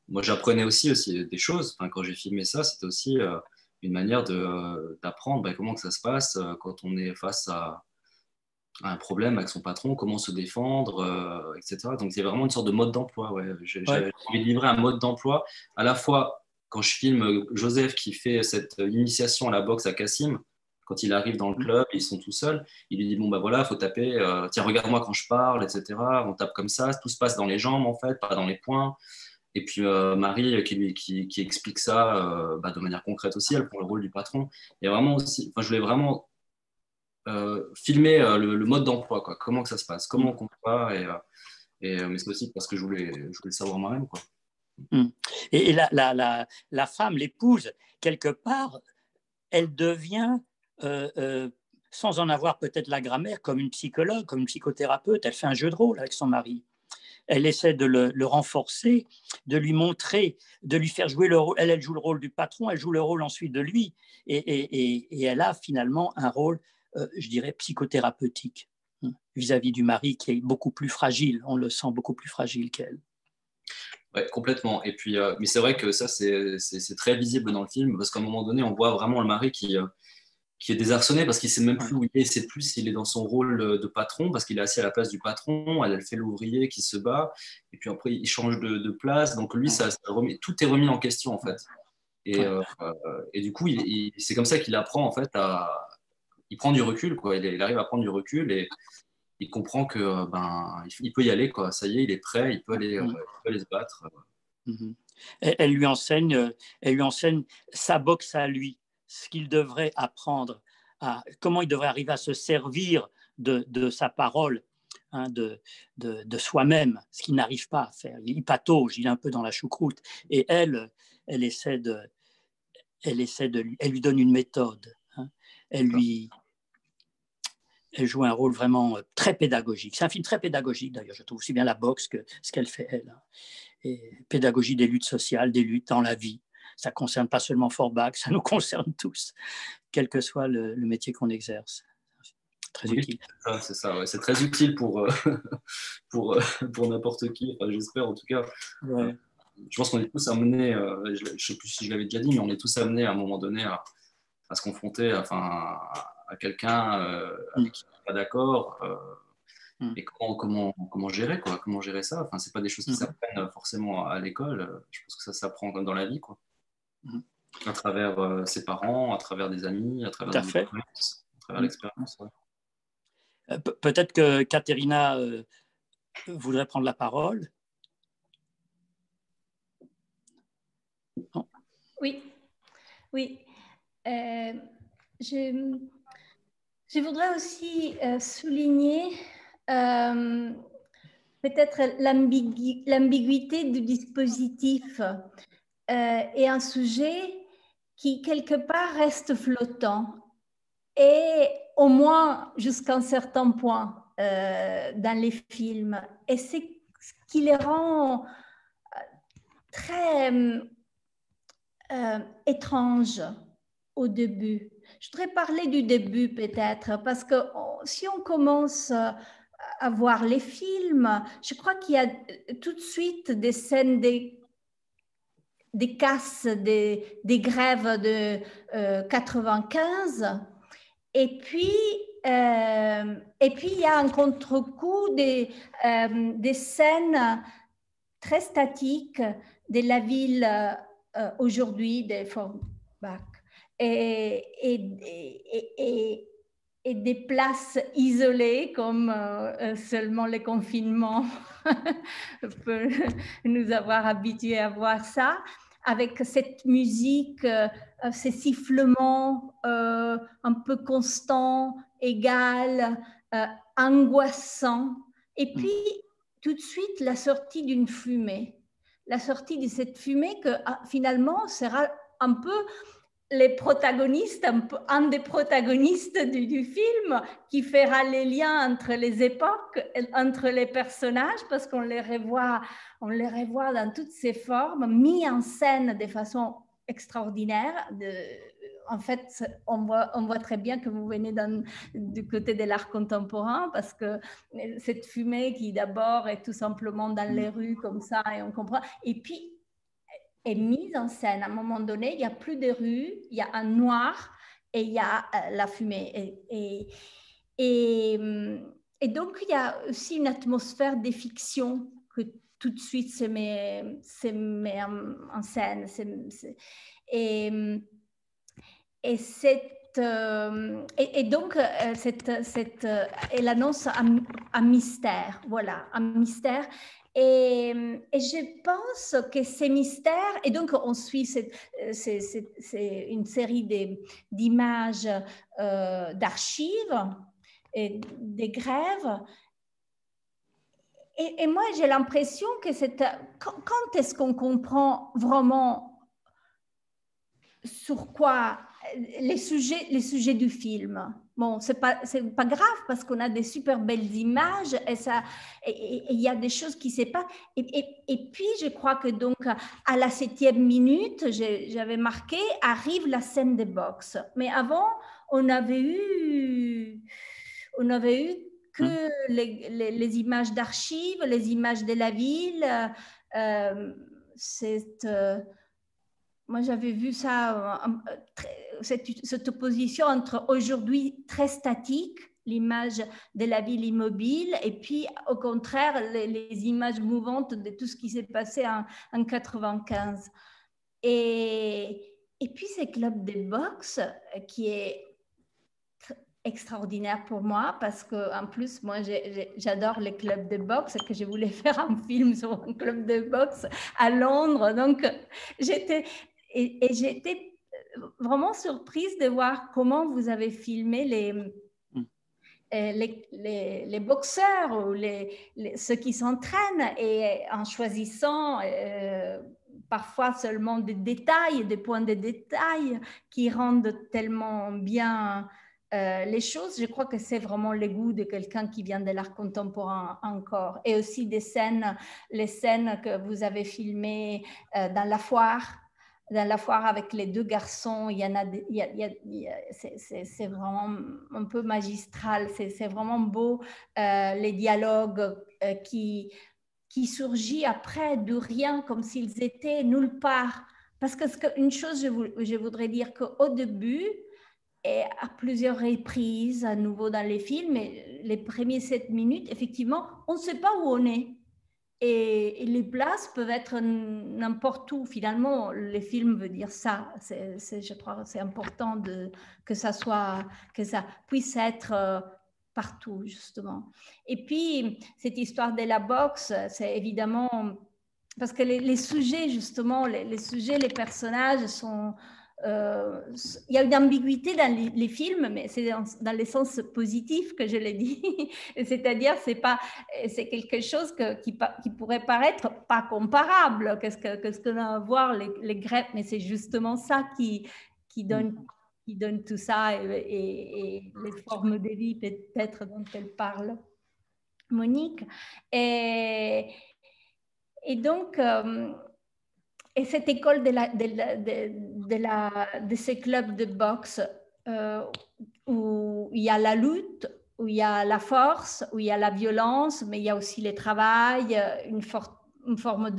moi, j'apprenais aussi des choses. Enfin, quand j'ai filmé ça, c'était aussi une manière d'apprendre comment que ça se passe quand on est face à un problème avec son patron, comment se défendre, etc. Donc, c'est vraiment une sorte de mode d'emploi. Ouais. J'avais envie de livrer un mode d'emploi, à la fois quand je filme Joseph qui fait cette initiation à la boxe à Kassim. Quand il arrive dans le club, ils sont tout seuls. Il lui dit bon, bah voilà, il faut taper. Tiens, regarde-moi quand je parle, etc. On tape comme ça. Tout se passe dans les jambes, en fait, pas dans les poings. Et puis Marie qui explique ça de manière concrète aussi. Elle prend le rôle du patron. Et vraiment aussi, je voulais vraiment filmer le mode d'emploi, quoi. Comment que ça se passe, comment on combat. Mais c'est aussi parce que je voulais le savoir moi-même, quoi. Et la femme, l'épouse, quelque part, elle devient, sans en avoir peut-être la grammaire, comme une psychologue, comme une psychothérapeute, elle fait un jeu de rôle avec son mari. Elle essaie de le renforcer, de lui montrer, de lui faire jouer le rôle. Elle joue le rôle du patron, elle joue le rôle ensuite de lui. Et elle a finalement un rôle, je dirais, psychothérapeutique vis-à-vis du mari qui est beaucoup plus fragile. On le sent beaucoup plus fragile qu'elle. Ouais, complètement. Et puis, mais c'est vrai que ça, c'est très visible dans le film, parce qu'à un moment donné, on voit vraiment le mari qui est désarçonné, parce qu'il ne sait même plus où il est, il ne sait plus s'il est dans son rôle de patron, parce qu'il est assis à la place du patron, elle fait l'ouvrier qui se bat, et puis après, il change de place. Donc lui, tout est remis en question, en fait. Et du coup, c'est comme ça qu'il apprend, en fait, il prend du recul, quoi. Il arrive à prendre du recul et il comprend que il peut y aller, quoi. Ça y est, il est prêt, il peut aller se battre. Mhm. Elle lui enseigne sa boxe à lui, ce qu'il devrait apprendre, comment il devrait arriver à se servir de sa parole, hein, de soi-même, ce qu'il n'arrive pas à faire. Il patauge, il est un peu dans la choucroute. Et elle lui donne une méthode. Hein. Elle joue un rôle vraiment très pédagogique. C'est un film très pédagogique, d'ailleurs, je trouve, aussi bien la boxe que ce qu'elle fait, elle. Et pédagogie des luttes sociales, des luttes dans la vie. Ça ne concerne pas seulement Forbach, ça nous concerne tous, quel que soit le métier qu'on exerce. Très utile. C'est ça, ouais. C'est très utile pour n'importe qui, enfin, j'espère en tout cas. Ouais. Je pense qu'on est tous amenés, je ne sais plus si je l'avais déjà dit, mais on est tous amenés à un moment donné à se confronter à quelqu'un avec qui on n'est pas d'accord. Et comment gérer, quoi, comment gérer ça. Enfin, c'est pas des choses qui s'apprennent forcément à l'école. Je pense que ça s'apprend comme dans la vie, quoi. À travers ses parents, à travers des amis, à travers l'expérience. Ouais. Peut-être que Katerina voudrait prendre la parole. Non. Oui. Je voudrais aussi souligner peut-être l'ambiguïté du dispositif et un sujet qui quelque part reste flottant et au moins jusqu'à un certain point dans les films. Et c'est ce qui les rend très étranges au début. Je voudrais parler du début peut-être, parce que si on commence à voir les films, je crois qu'il y a tout de suite des scènes des casses, des grèves de 95, et puis il y a un contre-coup des scènes très statiques de la ville aujourd'hui, de Forbach, et des places isolées comme seulement le confinement peut nous avoir habitués à voir ça, avec cette musique, ces sifflements un peu constants, égal, angoissants. Et puis, tout de suite, la sortie d'une fumée. La sortie de cette fumée que finalement sera un peu les protagonistes, un des protagonistes du film qui fera les liens entre les époques, entre les personnages, parce qu'on les revoit dans toutes ces formes, mis en scène de façon extraordinaire. En fait, on voit très bien que vous venez du côté de l'art contemporain, parce que cette fumée qui d'abord est tout simplement dans les rues comme ça, et on comprend, et puis est mise en scène. À un moment donné, il n'y a plus de rue, il y a un noir et il y a la fumée. Et donc, il y a aussi une atmosphère de fiction que tout de suite se met en scène. Et donc, elle annonce un mystère, voilà, un mystère. Et je pense que ces mystères, et donc on suit c'est une série d'images d'archives et des grèves. Et moi, j'ai l'impression que quand est-ce qu'on comprend vraiment sur quoi les sujets du film. Bon, c'est pas grave parce qu'on a des super belles images et il y a des choses qui ne se passent. Et puis, je crois que donc, à la 7e minute, j'avais marqué, arrive la scène de boxe. Mais avant, on avait eu que les images d'archives, les images de la ville. Moi, j'avais vu ça, cette opposition entre aujourd'hui très statique, l'image de la ville immobile, et puis au contraire, les images mouvantes de tout ce qui s'est passé en 95. Et puis, ce club de boxe qui est extraordinaire pour moi parce qu'en plus, moi, j'adore les clubs de boxe et que je voulais faire un film sur un club de boxe à Londres. Donc, j'étais vraiment surprise de voir comment vous avez filmé les boxeurs ou ceux qui s'entraînent et en choisissant parfois seulement des détails, des points de détail qui rendent tellement bien les choses. Je crois que c'est vraiment le goût de quelqu'un qui vient de l'art contemporain encore. Et aussi les scènes que vous avez filmées dans la foire. Dans la foire avec les deux garçons, il y en a, c'est vraiment un peu magistral, c'est vraiment beau, les dialogues qui surgissent après de rien, comme s'ils étaient nulle part. Parce que une chose, je voudrais dire qu'au début, et à plusieurs reprises, à nouveau dans les films, les premiers 7 minutes, effectivement, on ne sait pas où on est. Et les places peuvent être n'importe où. Finalement, les films veulent dire ça. Je crois que c'est important que ça puisse être partout, justement. Et puis, cette histoire de la boxe, c'est évidemment... Parce que les sujets, justement, les sujets, les personnages sont... il y a une ambiguïté dans les films, mais c'est dans le sens positif que je l'ai dit. C'est-à-dire, c'est quelque chose qui pourrait paraître pas comparable. Qu'est-ce qu'on a à voir les Grecs, mais c'est justement ça qui donne tout ça et les formes de vie peut-être dont elle parle, Monique. Et donc, et cette école de ces clubs de boxe où il y a la lutte, où il y a la force, où il y a la violence, mais il y a aussi le travail, une forme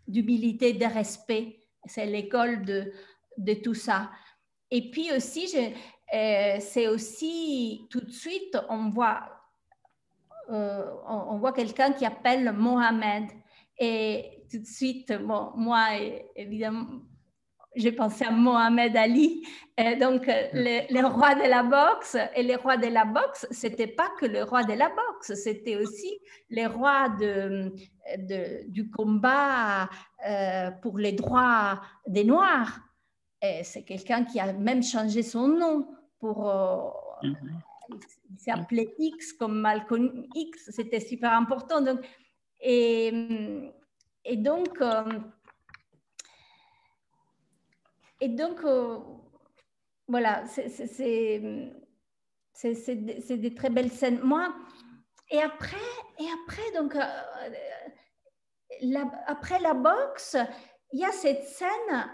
d'humilité, de respect. C'est l'école de tout ça. Et puis aussi, c'est aussi tout de suite, on voit quelqu'un qui appelle Mohamed. Et tout de suite, bon, moi, évidemment, j'ai pensé à Mohamed Ali, et donc le roi de la boxe. Et le roi de la boxe, ce n'était pas que le roi de la boxe, c'était aussi le roi du combat pour les droits des Noirs. Et c'est quelqu'un qui a même changé son nom pour... il s'appelait X comme Malcolm X, c'était super important. Donc, et donc, voilà, c'est des très belles scènes. Moi, et après donc, après la boxe, il y a cette scène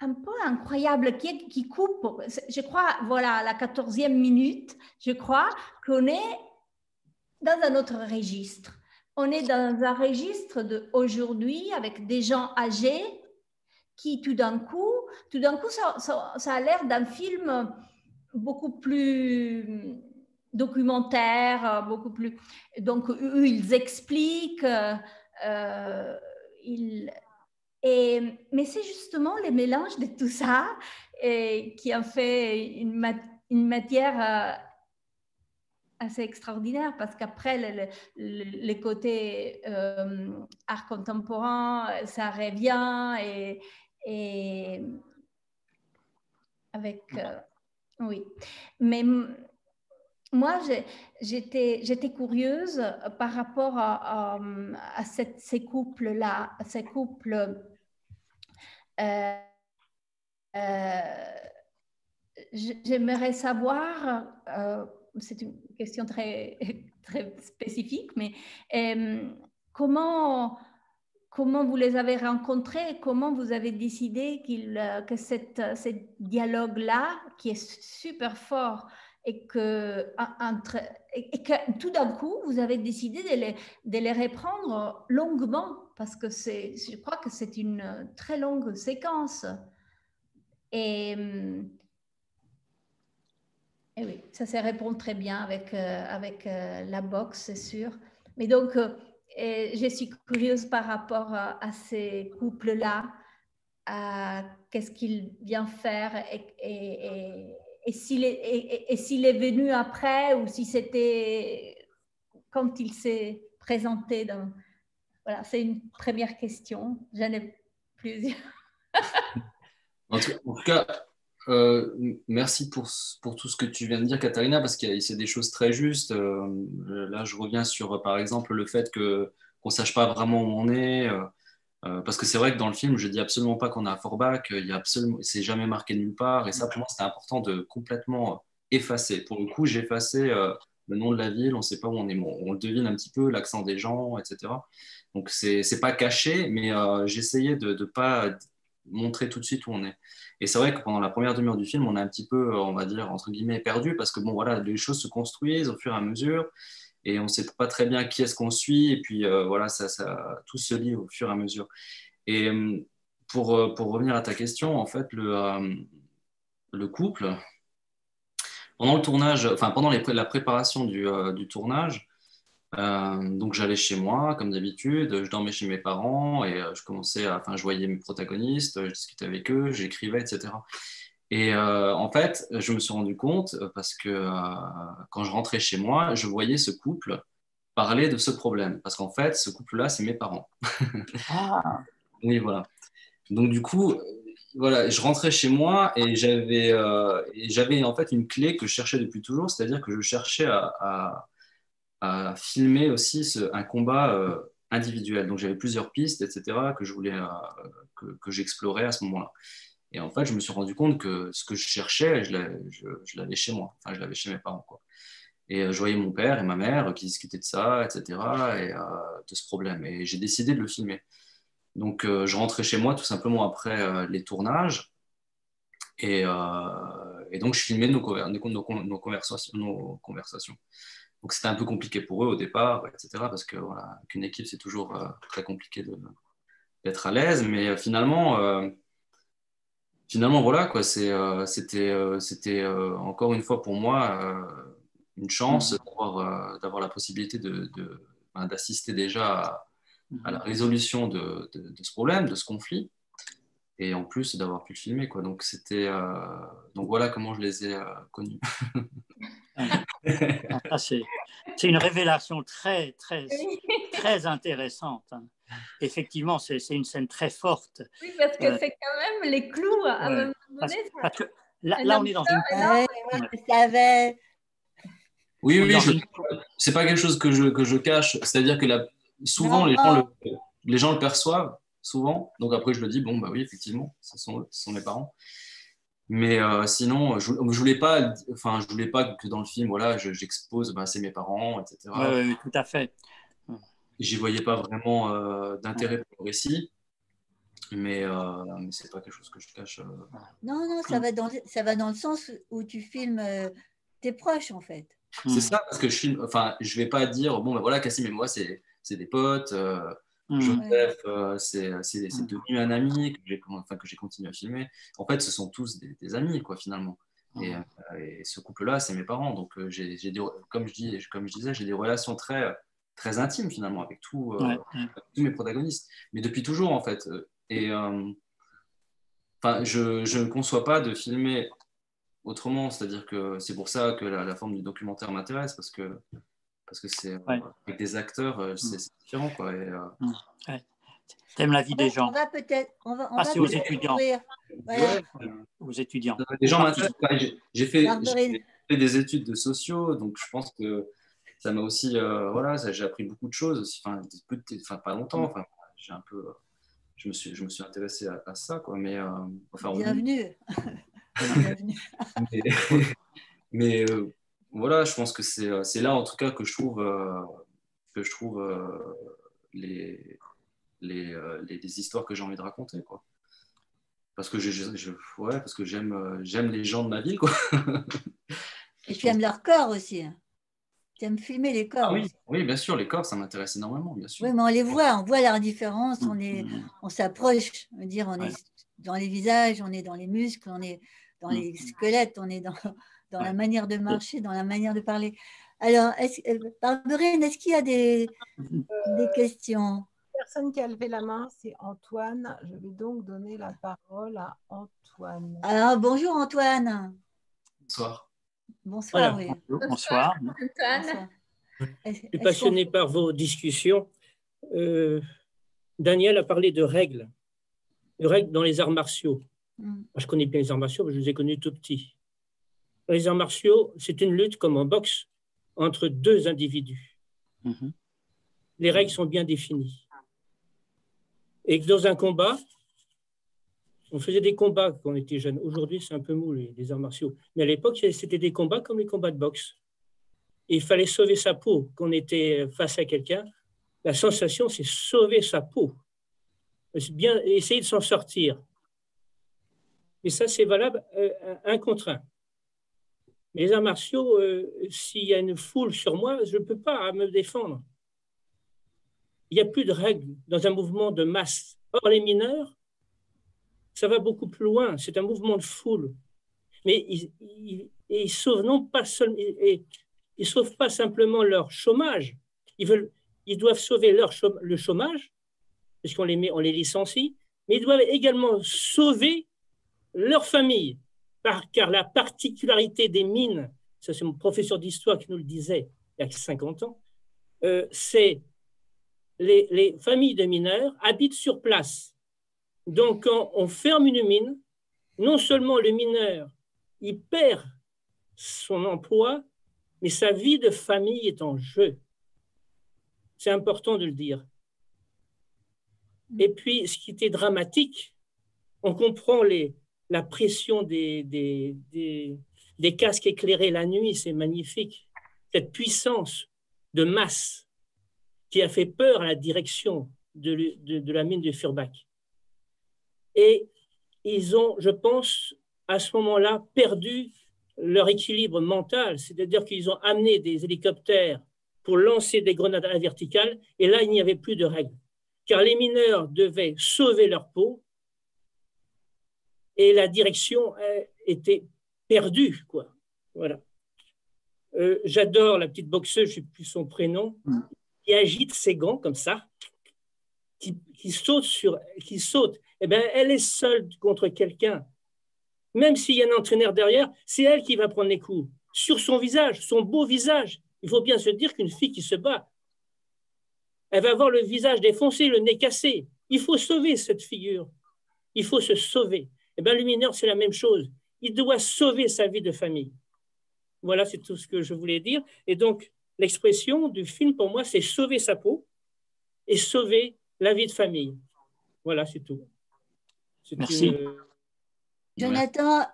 un peu incroyable qui coupe, je crois, voilà, à la 14e minute, je crois qu'on est dans un autre registre. On est dans un registre d'aujourd'hui avec des gens âgés qui, tout d'un coup, ça a l'air d'un film beaucoup plus documentaire, beaucoup plus... Donc, eux, ils expliquent, mais c'est justement le mélange de tout ça qui en fait une matière assez extraordinaire, parce qu'après, le côté art contemporain, ça revient et avec... oui. Mais moi, j'étais curieuse par rapport à ces couples-là, ces couples... j'aimerais savoir, c'est une question très, très spécifique, mais comment vous les avez rencontrés, comment vous avez décidé que ce dialogue-là, qui est super fort, et que tout d'un coup, vous avez décidé de les reprendre longuement, parce que je crois que c'est une très longue séquence. Et oui, ça se répond très bien avec la boxe, c'est sûr. Mais donc, je suis curieuse par rapport à ces couples-là, à qu'est-ce qu'ils viennent faire et s'il est venu après ou si c'était quand il s'est présenté dans... Voilà, c'est une première question. J'en ai plusieurs. En tout cas, merci pour tout ce que tu viens de dire, Katharina, parce que c'est des choses très justes. Là, je reviens sur, par exemple, le fait qu'on ne sache pas vraiment où on est. Parce que c'est vrai que dans le film, je dis absolument pas qu'on est à Forbach. C'est jamais marqué nulle part. Et ça, pour moi, c'était important de complètement effacer. Pour le coup, j'ai effacé le nom de la ville. On ne sait pas où on est. Bon, on le devine un petit peu, l'accent des gens, etc. Donc, c'est pas caché, mais j'essayais de ne pas montrer tout de suite où on est. Et c'est vrai que pendant la première demi-heure du film, on est un petit peu, on va dire, entre guillemets, perdu, parce que bon, voilà, les choses se construisent au fur et à mesure, et on ne sait pas très bien qui est-ce qu'on suit, et puis voilà, tout se lit au fur et à mesure. Et pour revenir à ta question, en fait, le couple, pendant le tournage, enfin, pendant la préparation du tournage, donc j'allais chez moi, comme d'habitude, je dormais chez mes parents et je voyais mes protagonistes, je discutais avec eux, j'écrivais, etc. Et en fait, je me suis rendu compte parce que quand je rentrais chez moi, je voyais ce couple parler de ce problème. Parce qu'en fait, ce couple-là, c'est mes parents. Ah, Oui, voilà. Donc du coup, voilà, je rentrais chez moi et j'avais en fait une clé que je cherchais depuis toujours, c'est-à-dire que je cherchais à filmer aussi un combat individuel. Donc j'avais plusieurs pistes, etc., que je voulais que j'explorais à ce moment-là. Et en fait, je me suis rendu compte que ce que je cherchais, je l'avais chez moi. Enfin, je l'avais chez mes parents, quoi. Et je voyais mon père et ma mère qui discutaient de ça, etc., et de ce problème. Et j'ai décidé de le filmer. Donc, je rentrais chez moi tout simplement après les tournages. Et donc, je filmais nos conversations. Donc, c'était un peu compliqué pour eux au départ, etc., parce que voilà, qu'une équipe, c'est toujours très compliqué d'être à l'aise. Mais finalement, voilà, quoi, c'était encore une fois pour moi une chance d'avoir la possibilité d'assister déjà à la résolution de ce problème, de ce conflit, et en plus d'avoir pu le filmer, quoi. Donc voilà comment je les ai connus. C'est une révélation très, très, très intéressante. Effectivement, c'est une scène très forte. Oui, parce que c'est quand même les clous à un moment donné. Parce que là, on est dans une... Je savais. Oui, c'est pas quelque chose que je cache. C'est-à-dire que souvent, les gens le perçoivent, souvent. Donc après, je le dis, bon, bah oui, effectivement, ce sont mes parents. Mais sinon, je voulais pas, enfin, je voulais pas que dans le film, voilà, j'expose, bah, c'est mes parents, etc. Oui, tout à fait. J'y voyais pas vraiment d'intérêt pour le récit, mais c'est pas quelque chose que je cache. Non, ça va dans le sens où tu filmes tes proches, en fait. C'est ça, parce que je vais pas dire, bon, ben voilà, Cassim et moi, c'est des potes. Joseph, c'est devenu un ami que j'ai continué à filmer. En fait, ce sont tous des amis, quoi, finalement. Et ce couple-là, c'est mes parents. Donc, comme je disais, j'ai des relations très, très intimes, finalement, avec avec tous mes protagonistes. Mais depuis toujours, en fait. Et je ne conçois pas de filmer autrement. C'est-à-dire que c'est pour ça que la forme du documentaire m'intéresse, parce que c'est avec des acteurs, c'est différent, quoi. T'aimes la vie des gens. On va peut-être aux étudiants. Voilà. Aux étudiants. Les gens m'intéressent. J'ai fait des études de sociaux, donc je pense que ça m'a aussi, j'ai appris beaucoup de choses. Enfin, pas longtemps. Enfin, j'ai un peu, je me suis intéressé à ça, quoi. Mais bienvenue. mais voilà, je pense que c'est là, en tout cas, que je trouve les histoires que j'ai envie de raconter, quoi. Parce que parce que j'aime les gens de ma ville, quoi. Et tu aimes leur corps aussi. Tu aimes filmer les corps. Oui, bien sûr, les corps, ça m'intéresse énormément, bien sûr. Oui, mais on voit leur différence, on s'approche, on est dans les visages, on est dans les muscles, on est dans les squelettes, on est dans la manière de marcher, dans la manière de parler. Alors, Barberine, est-ce qu'il y a des questions? La personne qui a levé la main, c'est Antoine. Je vais donc donner la parole à Antoine. Alors, bonjour Antoine. Bonsoir. Bonsoir. Voilà. Oui. Bonsoir. Antoine. Bonsoir. Je suis passionné par vos discussions. Daniel a parlé de règles dans les arts martiaux. Moi, je connais bien les arts martiaux, parce que je les ai connus tout petits. Dans les arts martiaux, c'est une lutte comme en boxe entre deux individus. Les règles sont bien définies. Et que dans un combat, on faisait des combats quand on était jeune. Aujourd'hui, c'est un peu mou, les arts martiaux. Mais à l'époque, c'était des combats comme les combats de boxe. Et il fallait sauver sa peau. Quand on était face à quelqu'un, la sensation, c'est sauver sa peau. C'est bien essayer de s'en sortir. Et ça, c'est valable un contre un. Mais les arts martiaux, s'il y a une foule sur moi, je ne peux pas me défendre. Il n'y a plus de règles dans un mouvement de masse. Or, les mineurs, ça va beaucoup plus loin. C'est un mouvement de foule. Mais ils sauvent non pas seulement, ils sauvent pas simplement leur chômage. Ils doivent sauver le chômage, puisqu'on on les licencie, mais ils doivent également sauver leur famille. Car la particularité des mines, ça c'est mon professeur d'histoire qui nous le disait il y a 50 ans, c'est les familles de mineurs habitent sur place. Donc quand on ferme une mine, non seulement le mineur, il perd son emploi, mais sa vie de famille est en jeu. C'est important de le dire. Et puis, ce qui était dramatique, on comprend la pression des casques éclairés la nuit, c'est magnifique. Cette puissance de masse qui a fait peur à la direction de la mine de Furbach. Et ils ont, je pense, à ce moment-là, perdu leur équilibre mental, c'est-à-dire qu'ils ont amené des hélicoptères pour lancer des grenades à la verticale, et là, il n'y avait plus de règles. Car les mineurs devaient sauver leur peau, et la direction était perdue, quoi. Voilà. J'adore la petite boxeuse, je ne sais plus son prénom, qui agite ses gants comme ça, qui saute. Eh bien, elle est seule contre quelqu'un. Même s'il y a un entraîneur derrière, c'est elle qui va prendre les coups. Sur son visage, son beau visage. Il faut bien se dire qu'une fille qui se bat, elle va avoir le visage défoncé, le nez cassé. Il faut sauver cette figure. Il faut se sauver. Eh bien, le mineur, c'est la même chose. Il doit sauver sa vie de famille. Voilà, c'est tout ce que je voulais dire. Et donc, l'expression du film, pour moi, c'est sauver sa peau et sauver la vie de famille. Voilà, c'est tout. Merci. Jonathan,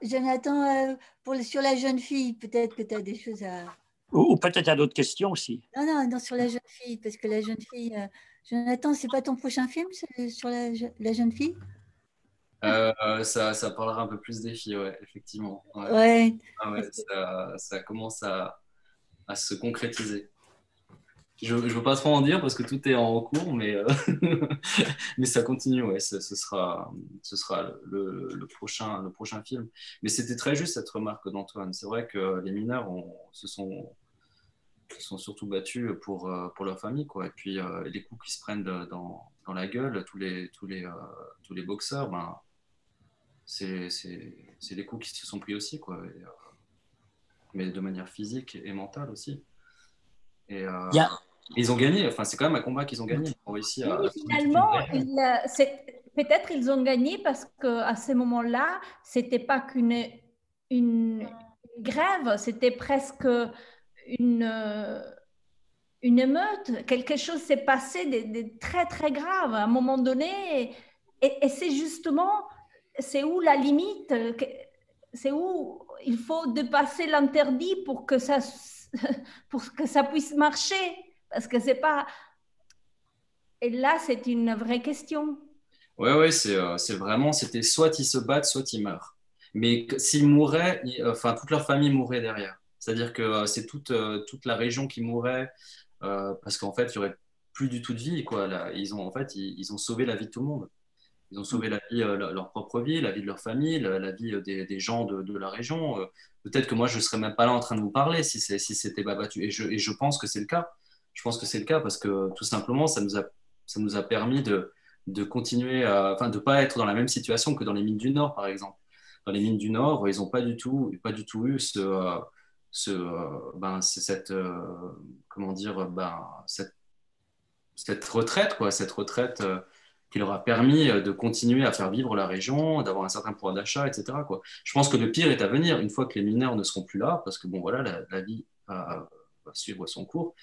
sur la jeune fille, peut-être que tu as des choses à... Ou peut-être à d'autres questions aussi. Non, sur la jeune fille, parce que la jeune fille... Jonathan, c'est pas ton prochain film sur la jeune fille? Ça parlera un peu plus des filles, ouais, effectivement. Ouais. Ah ouais, ça commence à se concrétiser. Je ne veux pas trop en dire parce que tout est en cours, mais, mais ça continue, ouais, ce sera le prochain film. Mais c'était très juste cette remarque d'Antoine. C'est vrai que les mineurs se sont surtout battus pour leur famille, quoi. Et puis les coups qui se prennent dans la gueule, tous les boxeurs, ben, c'est les coups qui se sont pris aussi, quoi. Mais de manière physique et mentale aussi. Et ils ont gagné, enfin, c'est quand même un combat qu'ils ont gagné. Ils ont réussi à... Oui, finalement, peut-être ils ont gagné parce qu'à ce moment-là, ce n'était pas une grève, c'était presque une émeute. Quelque chose s'est passé de très, très grave à un moment donné. Et c'est justement, c'est où la limite, c'est où il faut dépasser l'interdit pour que ça puisse marcher. Parce que c'est pas... Et là, c'est une vraie question. Ouais, c'est vraiment, c'était soit ils se battent, soit ils meurent. Mais s'ils mouraient, enfin, toute leur famille mourrait derrière. C'est-à-dire que c'est toute la région qui mourrait, parce qu'en fait, il n'y aurait plus du tout de vie, quoi. Là, ils ont sauvé la vie de tout le monde. Ils ont sauvé la vie, leur propre vie, la vie de leur famille, la vie des gens de la région. Peut-être que moi, je ne serais même pas là en train de vous parler si c'était pas battu. Et je pense que c'est le cas. Je pense que c'est le cas parce que tout simplement, ça nous a permis de continuer, enfin, de ne pas être dans la même situation que dans les mines du Nord, par exemple. dans les mines du Nord, ils n'ont pas du tout eu comment dire, cette retraite, quoi, cette retraite qui leur a permis de continuer à faire vivre la région, d'avoir un certain pouvoir d'achat, etc., quoi. Je pense que le pire est à venir, une fois que les mineurs ne seront plus là, parce que bon, voilà, la vie va suivre son cours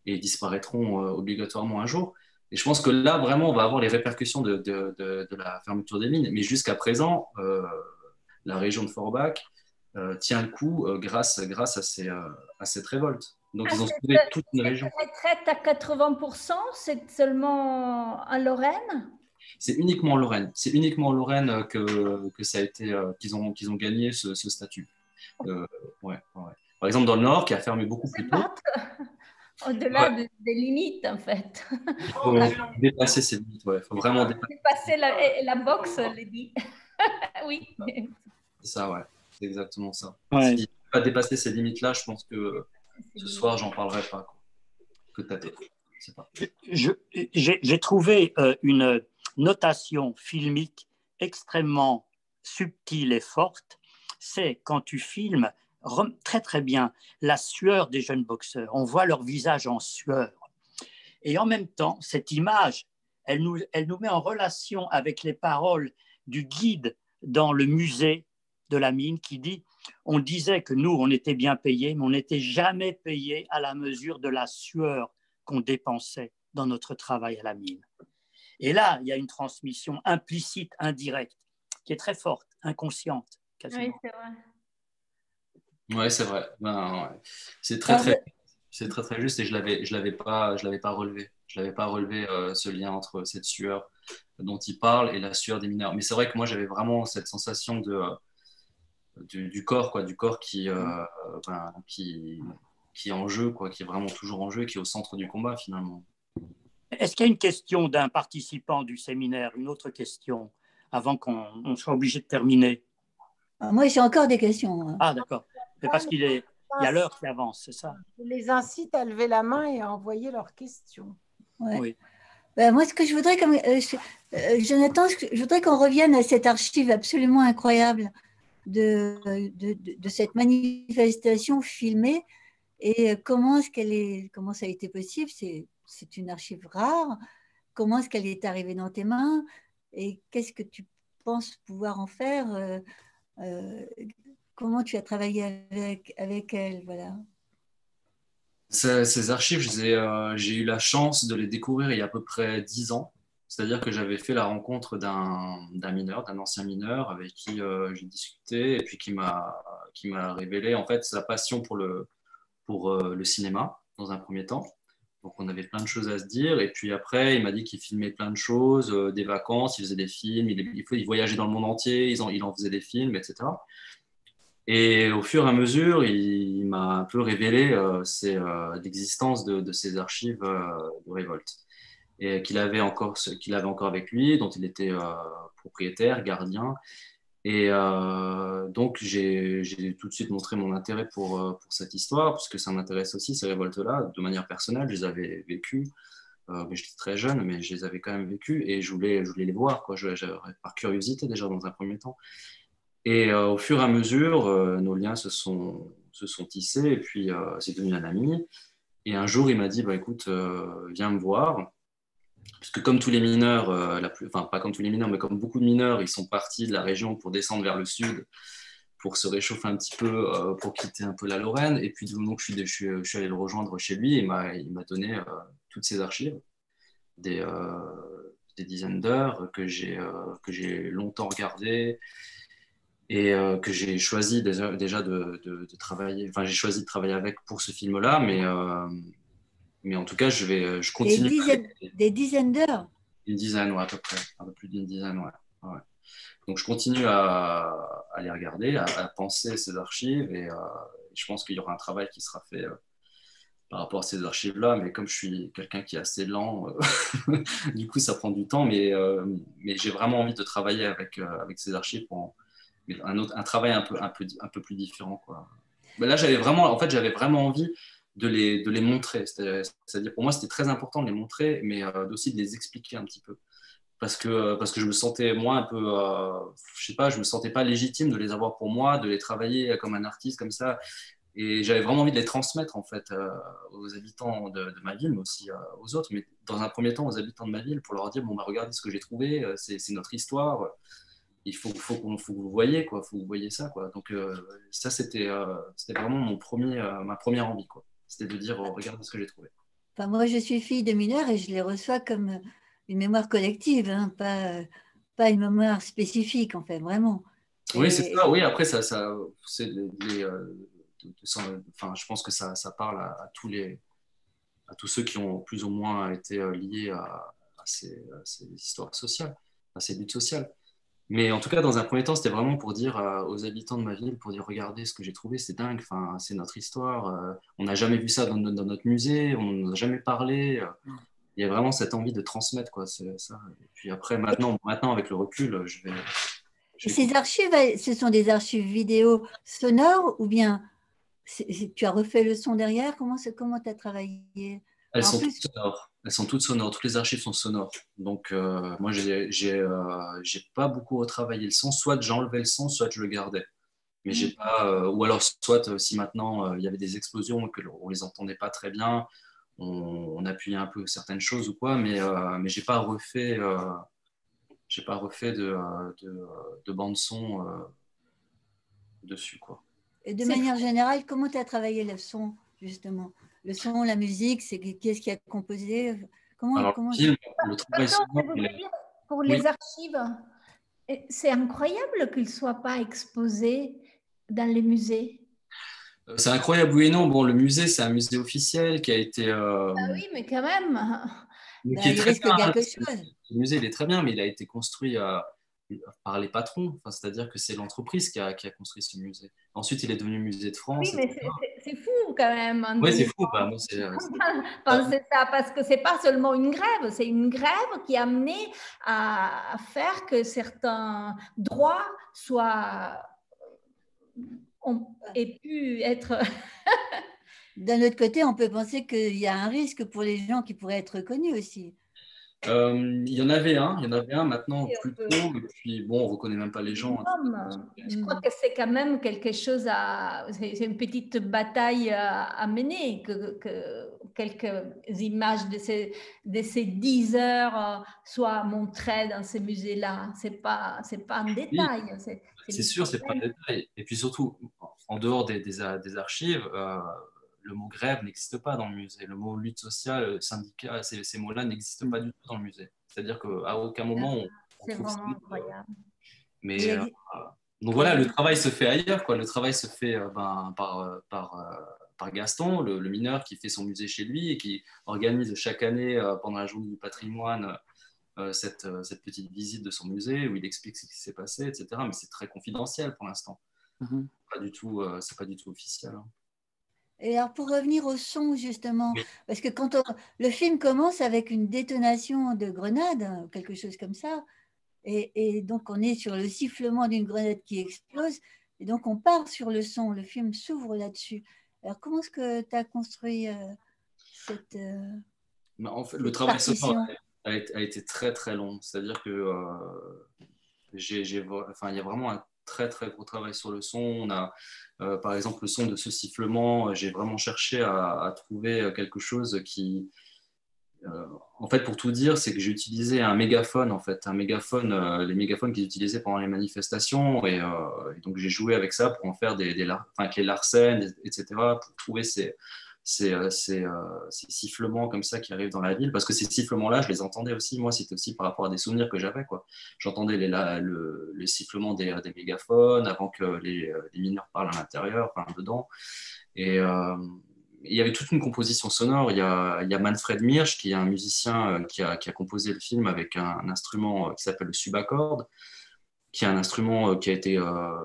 et disparaîtront obligatoirement un jour. Et je pense que là, vraiment, on va avoir les répercussions de la fermeture des mines. Mais jusqu'à présent, la région de Forbach tient le coup grâce à cette révolte. Donc, ils ont sauvé toute une région. Cette retraite à 80%, c'est seulement en Lorraine? C'est uniquement en Lorraine. C'est uniquement en Lorraine que ça a été, qu'ils ont gagné ce statut. Ouais. Par exemple, dans le Nord, qui a fermé beaucoup plus tôt. Au-delà des limites, en fait. Il faut dépasser ces limites. Il faut vraiment dépasser la boxe, les dit. Oui. C'est ça, ouais. C'est exactement ça. Ouais. Si pas dépasser ces limites-là, je pense que ce soir, j'en parlerai pas. Peut-être. Je sais pas. J'ai trouvé une notation filmique extrêmement subtile et forte. C'est quand tu filmes très très bien la sueur des jeunes boxeurs. On voit leur visage en sueur. Et en même temps, cette image, elle nous met en relation avec les paroles du guide dans le musée de la mine qui dit « On disait que nous, on était bien payés, mais on n'était jamais payés à la mesure de la sueur qu'on dépensait dans notre travail à la mine. » Et là, il y a une transmission implicite, indirecte, qui est très forte, inconsciente. Quasiment. Oui, c'est vrai. Ouais, c'est vrai. C'est très très juste et je l'avais pas relevé. Je l'avais pas relevé ce lien entre cette sueur dont il parle et la sueur des mineurs. Mais c'est vrai que moi j'avais vraiment cette sensation du corps, quoi, du corps qui est en jeu, quoi, qui est vraiment toujours en jeu, qui est au centre du combat finalement. Est-ce qu'il y a une question d'un participant du séminaire, une autre question, avant qu'on soit obligé de terminer? Moi, j'ai encore des questions. Ah, d'accord. C'est parce qu'il y a l'heure qui avance, c'est ça? Je les incite à lever la main et à envoyer leurs questions. Ouais. Oui. Moi, ce que je voudrais, Jonathan, je voudrais qu'on revienne à cette archive absolument incroyable de cette manifestation filmée et comment ça a été possible. C'est une archive rare. Comment est-ce qu'elle est arrivée dans tes mains et qu'est-ce que tu penses pouvoir en faire? Comment tu as travaillé avec elle, voilà. Ces archives, j'ai eu la chance de les découvrir il y a à peu près 10 ans. C'est-à-dire que j'avais fait la rencontre d'un ancien mineur avec qui j'ai discuté et puis qui m'a révélé en fait sa passion pour le cinéma dans un premier temps. Donc on avait plein de choses à se dire et puis après il m'a dit qu'il filmait plein de choses, des vacances, il faisait des films, il voyageait dans le monde entier, il en faisait des films, etc. Et au fur et à mesure, il m'a un peu révélé l'existence de ces archives de révolte et qu'il avait encore avec lui, dont il était propriétaire, gardien. Et donc, j'ai tout de suite montré mon intérêt pour cette histoire, puisque ça m'intéresse aussi, ces révoltes-là, de manière personnelle. Je les avais vécues, mais j'étais très jeune, mais je les avais quand même vécues et je voulais les voir, quoi. Par curiosité déjà dans un premier temps. Et au fur et à mesure, nos liens se sont tissés et puis c'est devenu un ami. Et un jour, il m'a dit, bah, écoute, viens me voir. Parce que comme tous les mineurs, enfin pas comme tous les mineurs, mais comme beaucoup de mineurs, ils sont partis de la région pour descendre vers le sud, pour se réchauffer un petit peu, pour quitter un peu la Lorraine. Et puis donc je suis allé le rejoindre chez lui et il m'a donné toutes ses archives, des dizaines d'heures que j'ai longtemps regardées. Et que j'ai choisi déjà de travailler. Enfin, j'ai choisi de travailler avec pour ce film-là, mais en tout cas, je continue. Des dizaines d'heures. Une dizaine, ouais, à peu près, un peu plus d'une dizaine, ouais. Donc, je continue à les regarder, à penser ces archives, et je pense qu'il y aura un travail qui sera fait par rapport à ces archives-là. Mais comme je suis quelqu'un qui est assez lent, du coup, ça prend du temps. Mais j'ai vraiment envie de travailler avec ces archives pour un travail un peu plus différent, quoi. Mais là, j'avais vraiment envie de les montrer. C'est-à-dire, pour moi, c'était très important de les montrer, mais aussi de les expliquer un petit peu. parce que je me sentais, moi, un peu, je sais pas, je me sentais pas légitime de les avoir pour moi, de les travailler comme un artiste, comme ça. Et j'avais vraiment envie de les transmettre, en fait, aux habitants de ma ville, mais aussi aux autres. Mais dans un premier temps, aux habitants de ma ville, pour leur dire, bon, bah, regardez ce que j'ai trouvé, c'est notre histoire. Il faut que vous voyez, quoi. Faut que vous voyez ça, quoi. Donc, ça, c'était vraiment ma première envie, quoi. C'était de dire, regardez ce que j'ai trouvé. Enfin, moi, je suis fille de mineurs et je les reçois comme une mémoire collective, hein, pas une mémoire spécifique, en fait, vraiment. Oui, c'est ça. Oui, après, c'est enfin, je pense que ça parle à tous ceux qui ont plus ou moins été liés à ces histoires sociales, à ces luttes sociales. Mais en tout cas, dans un premier temps, c'était vraiment pour dire aux habitants de ma ville, pour dire, regardez ce que j'ai trouvé, c'est dingue, enfin, c'est notre histoire. On n'a jamais vu ça dans notre musée, on n'en a jamais parlé. Il y a vraiment cette envie de transmettre, quoi, c'est ça. Et puis après, maintenant, avec le recul, Et ces archives, ce sont des archives vidéo sonores ou bien tu as refait le son derrière? Comment tu as travaillé? Elles sont toutes sonores. Elles sont toutes sonores. Toutes les archives sont sonores. Donc, moi, j'ai pas beaucoup retravaillé le son. Soit j'enlevais le son, soit je le gardais. Mais j'ai pas. Ou alors, soit si maintenant il y avait des explosions et qu'on les entendait pas très bien, on appuyait un peu certaines choses ou quoi. Mais j'ai pas refait. J'ai pas refait de bande son dessus, quoi. Et de manière générale, comment tu as travaillé le son, justement? Le son, la musique, qu'est-ce qui a composé? Alors, le travail sonore, pour les archives, c'est incroyable qu'ils ne soient pas exposés dans les musées. C'est incroyable, oui et non. Bon, le musée, c'est un musée officiel qui a été. Ah oui, mais quand même. Qui est il très risque bien, quelque chose. Le musée, il est très bien, mais il a été construit par les patrons. Enfin, c'est-à-dire que c'est l'entreprise qui a construit ce musée. Ensuite, il est devenu musée de France. Oui, mais c'est fou quand même. Oui, c'est fou. Bah, moi, Pensez ça, parce que ce n'est pas seulement une grève, c'est une grève qui a amené à faire que certains droits aient pu être... D'un autre côté, on peut penser qu'il y a un risque pour les gens qui pourraient être reconnus aussi. Il y en avait un maintenant plus trop, et puis bon, on ne reconnaît même pas les gens. Je crois que c'est quand même quelque chose c'est une petite bataille à mener, que quelques images de ces 10 heures soient montrées dans ces musées-là. C'est pas un détail. Oui, c'est sûr, c'est pas un détail. Et puis surtout, en dehors des archives, le mot grève n'existe pas dans le musée. Le mot lutte sociale, syndicat, ces mots-là n'existent pas du tout dans le musée. C'est-à-dire qu'à aucun moment on c'est trouve vraiment incroyable. Mais donc voilà, le travail se fait ailleurs, quoi. Le travail se fait par Gaston, le mineur qui fait son musée chez lui et qui organise chaque année pendant la journée du patrimoine cette petite visite de son musée où il explique ce qui s'est passé, etc. Mais c'est très confidentiel pour l'instant. C'est pas du tout officiel. Hein. Et alors, pour revenir au son, justement, parce que quand le film commence avec une détonation de grenade, quelque chose comme ça, et donc on est sur le sifflement d'une grenade qui explose, et donc on part sur le son, le film s'ouvre là-dessus. Alors, comment est-ce que tu as construit cette en fait, le travail sonore a été très, très long. C'est-à-dire que il y a vraiment un très très gros travail sur le son. On a par exemple le son de ce sifflement, j'ai vraiment cherché à trouver quelque chose qui en fait, pour tout dire, c'est que j'ai utilisé un mégaphone, en fait, les mégaphones qu'ils utilisaient pendant les manifestations, et donc j'ai joué avec ça pour en faire avec les Larsen, etc., pour trouver ces sifflements comme ça qui arrivent dans la ville, parce que ces sifflements-là, je les entendais aussi, moi, c'était aussi par rapport à des souvenirs que j'avais, quoi. J'entendais les sifflements des mégaphones avant que les mineurs parlent à l'intérieur, enfin, dedans, et il y avait toute une composition sonore. Il y a Manfred Mirsch, qui est un musicien qui a composé le film avec un instrument qui s'appelle le subacorde, qui est un instrument qui a été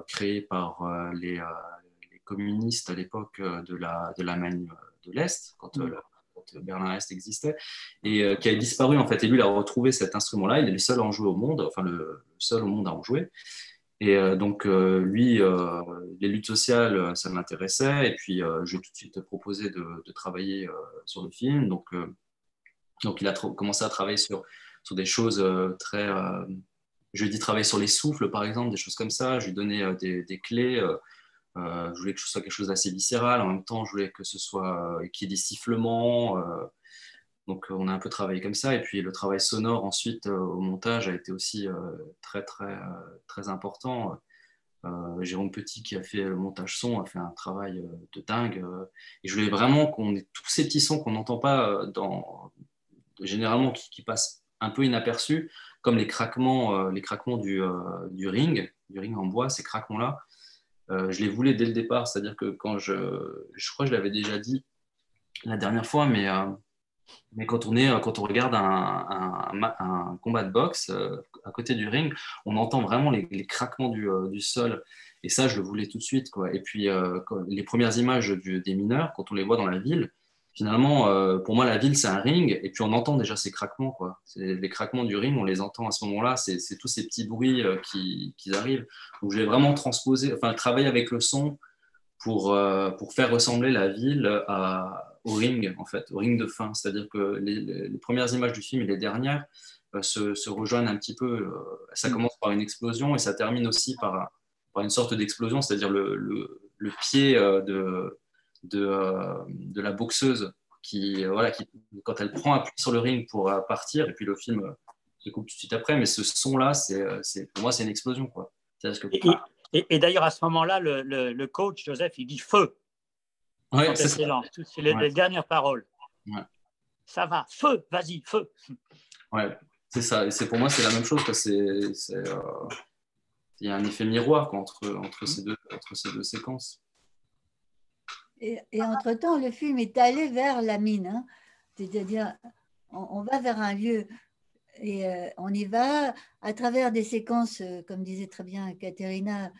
créé par les communistes à l'époque de l'Allemagne de l'Est, quand Berlin-Est existait, et qui a disparu en fait. Et lui, il a retrouvé cet instrument-là. Il est le seul à en jouer au monde, enfin le seul au monde à en jouer. Et donc, lui, les luttes sociales, ça m'intéressait. Et puis, je lui ai tout de suite proposé de travailler sur le film. Donc il a commencé à travailler sur sur des choses très... je lui ai dit travailler sur les souffles, par exemple, des choses comme ça. Je lui ai donné des clés. Je voulais que ce soit quelque chose d'assez viscéral. En même temps, je voulais que ce soit qu'il y ait des sifflements. Donc, on a un peu travaillé comme ça. Et puis, le travail sonore, ensuite, au montage, a été aussi très, très, très important. Jérôme Petit, qui a fait le montage son, a fait un travail de dingue. Et je voulais vraiment qu'on ait tous ces petits sons qu'on n'entend pas généralement, qui passent un peu inaperçus, comme les craquements du ring en bois, ces craquements-là. Je les voulais dès le départ, c'est-à-dire que quand je crois que je l'avais déjà dit la dernière fois, mais quand on regarde un combat de boxe à côté du ring, on entend vraiment les craquements du sol. Et ça, je le voulais tout de suite, quoi. Et puis, les premières images des mineurs, quand on les voit dans la ville, finalement, pour moi, la ville, c'est un ring. Et puis, on entend déjà ces craquements, quoi. Les craquements du ring, on les entend à ce moment-là. C'est tous ces petits bruits qui arrivent. Donc, j'ai vraiment travaillé avec le son pour faire ressembler la ville au ring, en fait, au ring de fin. C'est-à-dire que les premières images du film et les dernières se rejoignent un petit peu. Ça commence par une explosion et ça termine aussi par une sorte d'explosion, c'est-à-dire le pied de la boxeuse qui, quand elle prend appui sur le ring pour partir, et puis le film se coupe tout de suite après, mais ce son-là, pour moi, c'est une explosion, quoi. C'est-à-dire que, et d'ailleurs, à ce moment-là, le coach, Joseph, il dit feu. Ouais, c'est les dernières paroles. Ouais. Ça va, feu, vas-y, feu. Ouais, c'est ça. Et pour moi, c'est la même chose. Il y a un effet miroir quoi, entre ces deux séquences. Et entre-temps, le film est allé vers la mine. Hein. C'est-à-dire, on va vers un lieu et on y va à travers des séquences, comme disait très bien Katerina,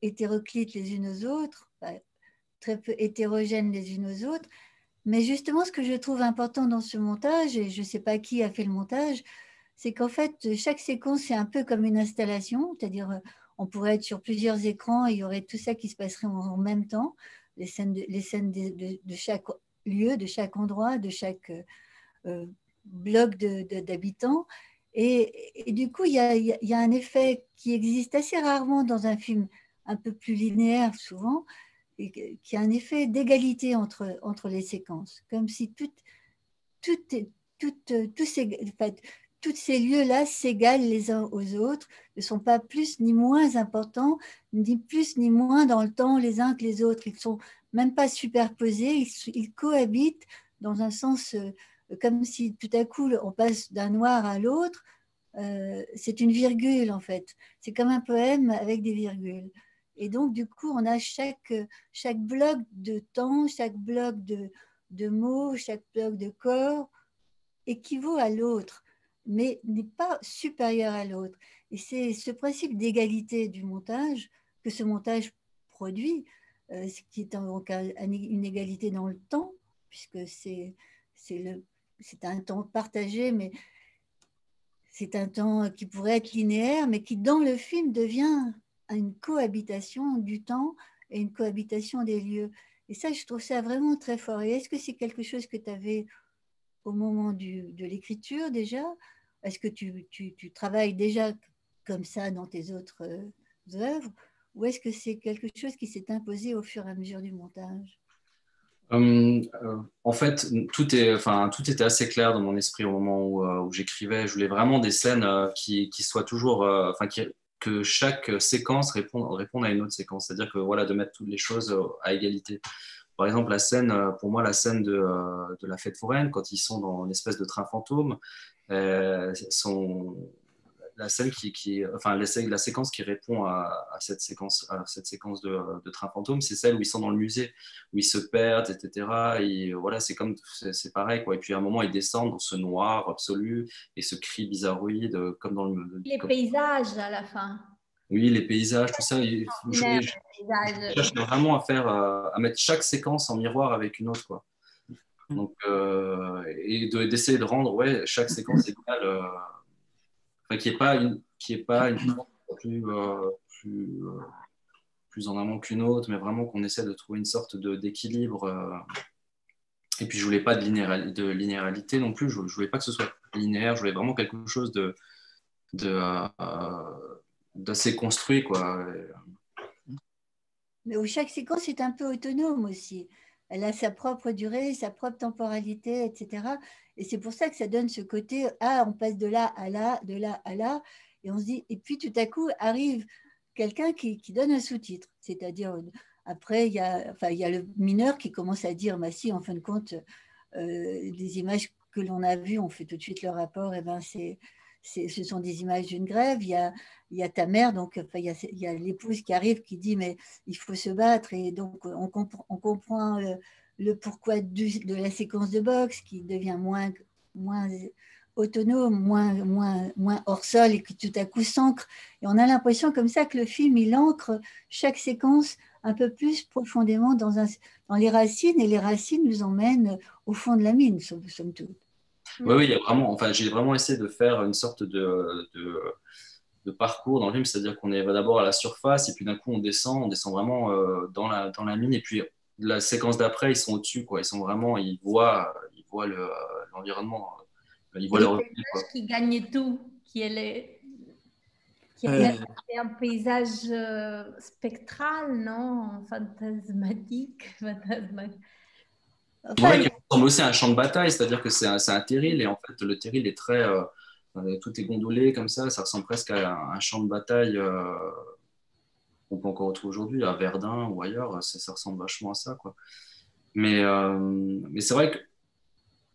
hétéroclites les unes aux autres, très peu hétérogènes les unes aux autres. Mais justement, ce que je trouve important dans ce montage, et je ne sais pas qui a fait le montage, c'est qu'en fait, chaque séquence, c'est un peu comme une installation, c'est-à-dire on pourrait être sur plusieurs écrans et il y aurait tout ça qui se passerait en même temps, les scènes de chaque lieu, de chaque endroit, de chaque bloc d'habitants. Et du coup, il y a un effet qui existe assez rarement dans un film un peu plus linéaire souvent, et qui a un effet d'égalité entre les séquences, comme si tous ces lieux-là s'égalent les uns aux autres, ne sont pas plus ni moins importants, ni plus ni moins dans le temps les uns que les autres. Ils ne sont même pas superposés, ils cohabitent dans un sens comme si tout à coup on passe d'un noir à l'autre. C'est une virgule en fait. C'est comme un poème avec des virgules. Et donc, du coup, on a chaque bloc de temps, chaque bloc de mots, chaque bloc de corps équivaut à l'autre, mais n'est pas supérieur à l'autre. Et c'est ce principe d'égalité du montage que ce montage produit, qui est donc une égalité dans le temps, puisque c'est un temps partagé, mais c'est un temps qui pourrait être linéaire, mais qui, dans le film, devient une cohabitation du temps et une cohabitation des lieux. Et ça, je trouve ça vraiment très fort. Et est-ce que c'est quelque chose que tu avais au moment de l'écriture déjà? Est-ce que tu travailles déjà comme ça dans tes autres œuvres? Ou est-ce que c'est quelque chose qui s'est imposé au fur et à mesure du montage? En fait, tout était assez clair dans mon esprit au moment où j'écrivais. Je voulais vraiment des scènes qui soient toujours, que chaque séquence réponde à une autre séquence. C'est-à-dire que voilà, de mettre toutes les choses à égalité. Par exemple, pour moi, la scène de la fête foraine, quand ils sont dans l'espèce de train fantôme, la scène la séquence qui répond à cette séquence de train fantôme, c'est celle où ils sont dans le musée, où ils se perdent, etc. Et voilà, c'est pareil, quoi. Et puis à un moment, ils descendent dans ce noir absolu et ce cri bizarroïde, comme dans les paysages à la fin. Oui, les paysages, tout ça. Je cherche vraiment à mettre chaque séquence en miroir avec une autre, quoi. Donc, et d'essayer de rendre chaque séquence égale. Qu'il n'y ait pas une forme plus en amont qu'une autre, mais vraiment qu'on essaie de trouver une sorte d'équilibre. Et puis, je ne voulais pas de linéarité non plus. Je ne voulais pas que ce soit linéaire. Je voulais vraiment quelque chose d'assez construit, quoi. Mais où chaque séquence est un peu autonome aussi. Elle a sa propre durée, sa propre temporalité, etc. Et c'est pour ça que ça donne ce côté, on passe de là à là, de là à là, et on se dit, et puis tout à coup arrive quelqu'un qui donne un sous-titre. C'est-à-dire, après, il y a le mineur qui commence à dire, bah si, en fin de compte, des images que l'on a vues, on fait tout de suite le rapport, et ben ce sont des images d'une grève. Il y a ta mère, donc il y a l'épouse qui arrive, qui dit mais il faut se battre, et donc on comprend le pourquoi de la séquence de boxe qui devient moins autonome, moins hors sol, et qui tout à coup s'ancre. Et on a l'impression comme ça que le film, il ancre chaque séquence un peu plus profondément dans les racines, et les racines nous emmènent au fond de la mine, somme toute. Oui, il y a vraiment, enfin, j'ai vraiment essayé de faire une sorte de parcours dans le film, c'est-à-dire qu'on va d'abord à la surface, et puis d'un coup on descend vraiment dans la mine, et puis la séquence d'après, ils sont au-dessus, quoi. Ils voient l'environnement, ils voient le leur paysage quoi. qui gagne tout, qui est un paysage spectral, non? Fantasmatique. Enfin, ouais, qui ressemble aussi à un champ de bataille, c'est-à-dire que c'est un terril, et en fait le terril est très tout est gondolé comme ça ressemble presque à un champ de bataille qu'on peut encore retrouver aujourd'hui à Verdun ou ailleurs. Ça ressemble vachement à ça, quoi. Mais c'est vrai que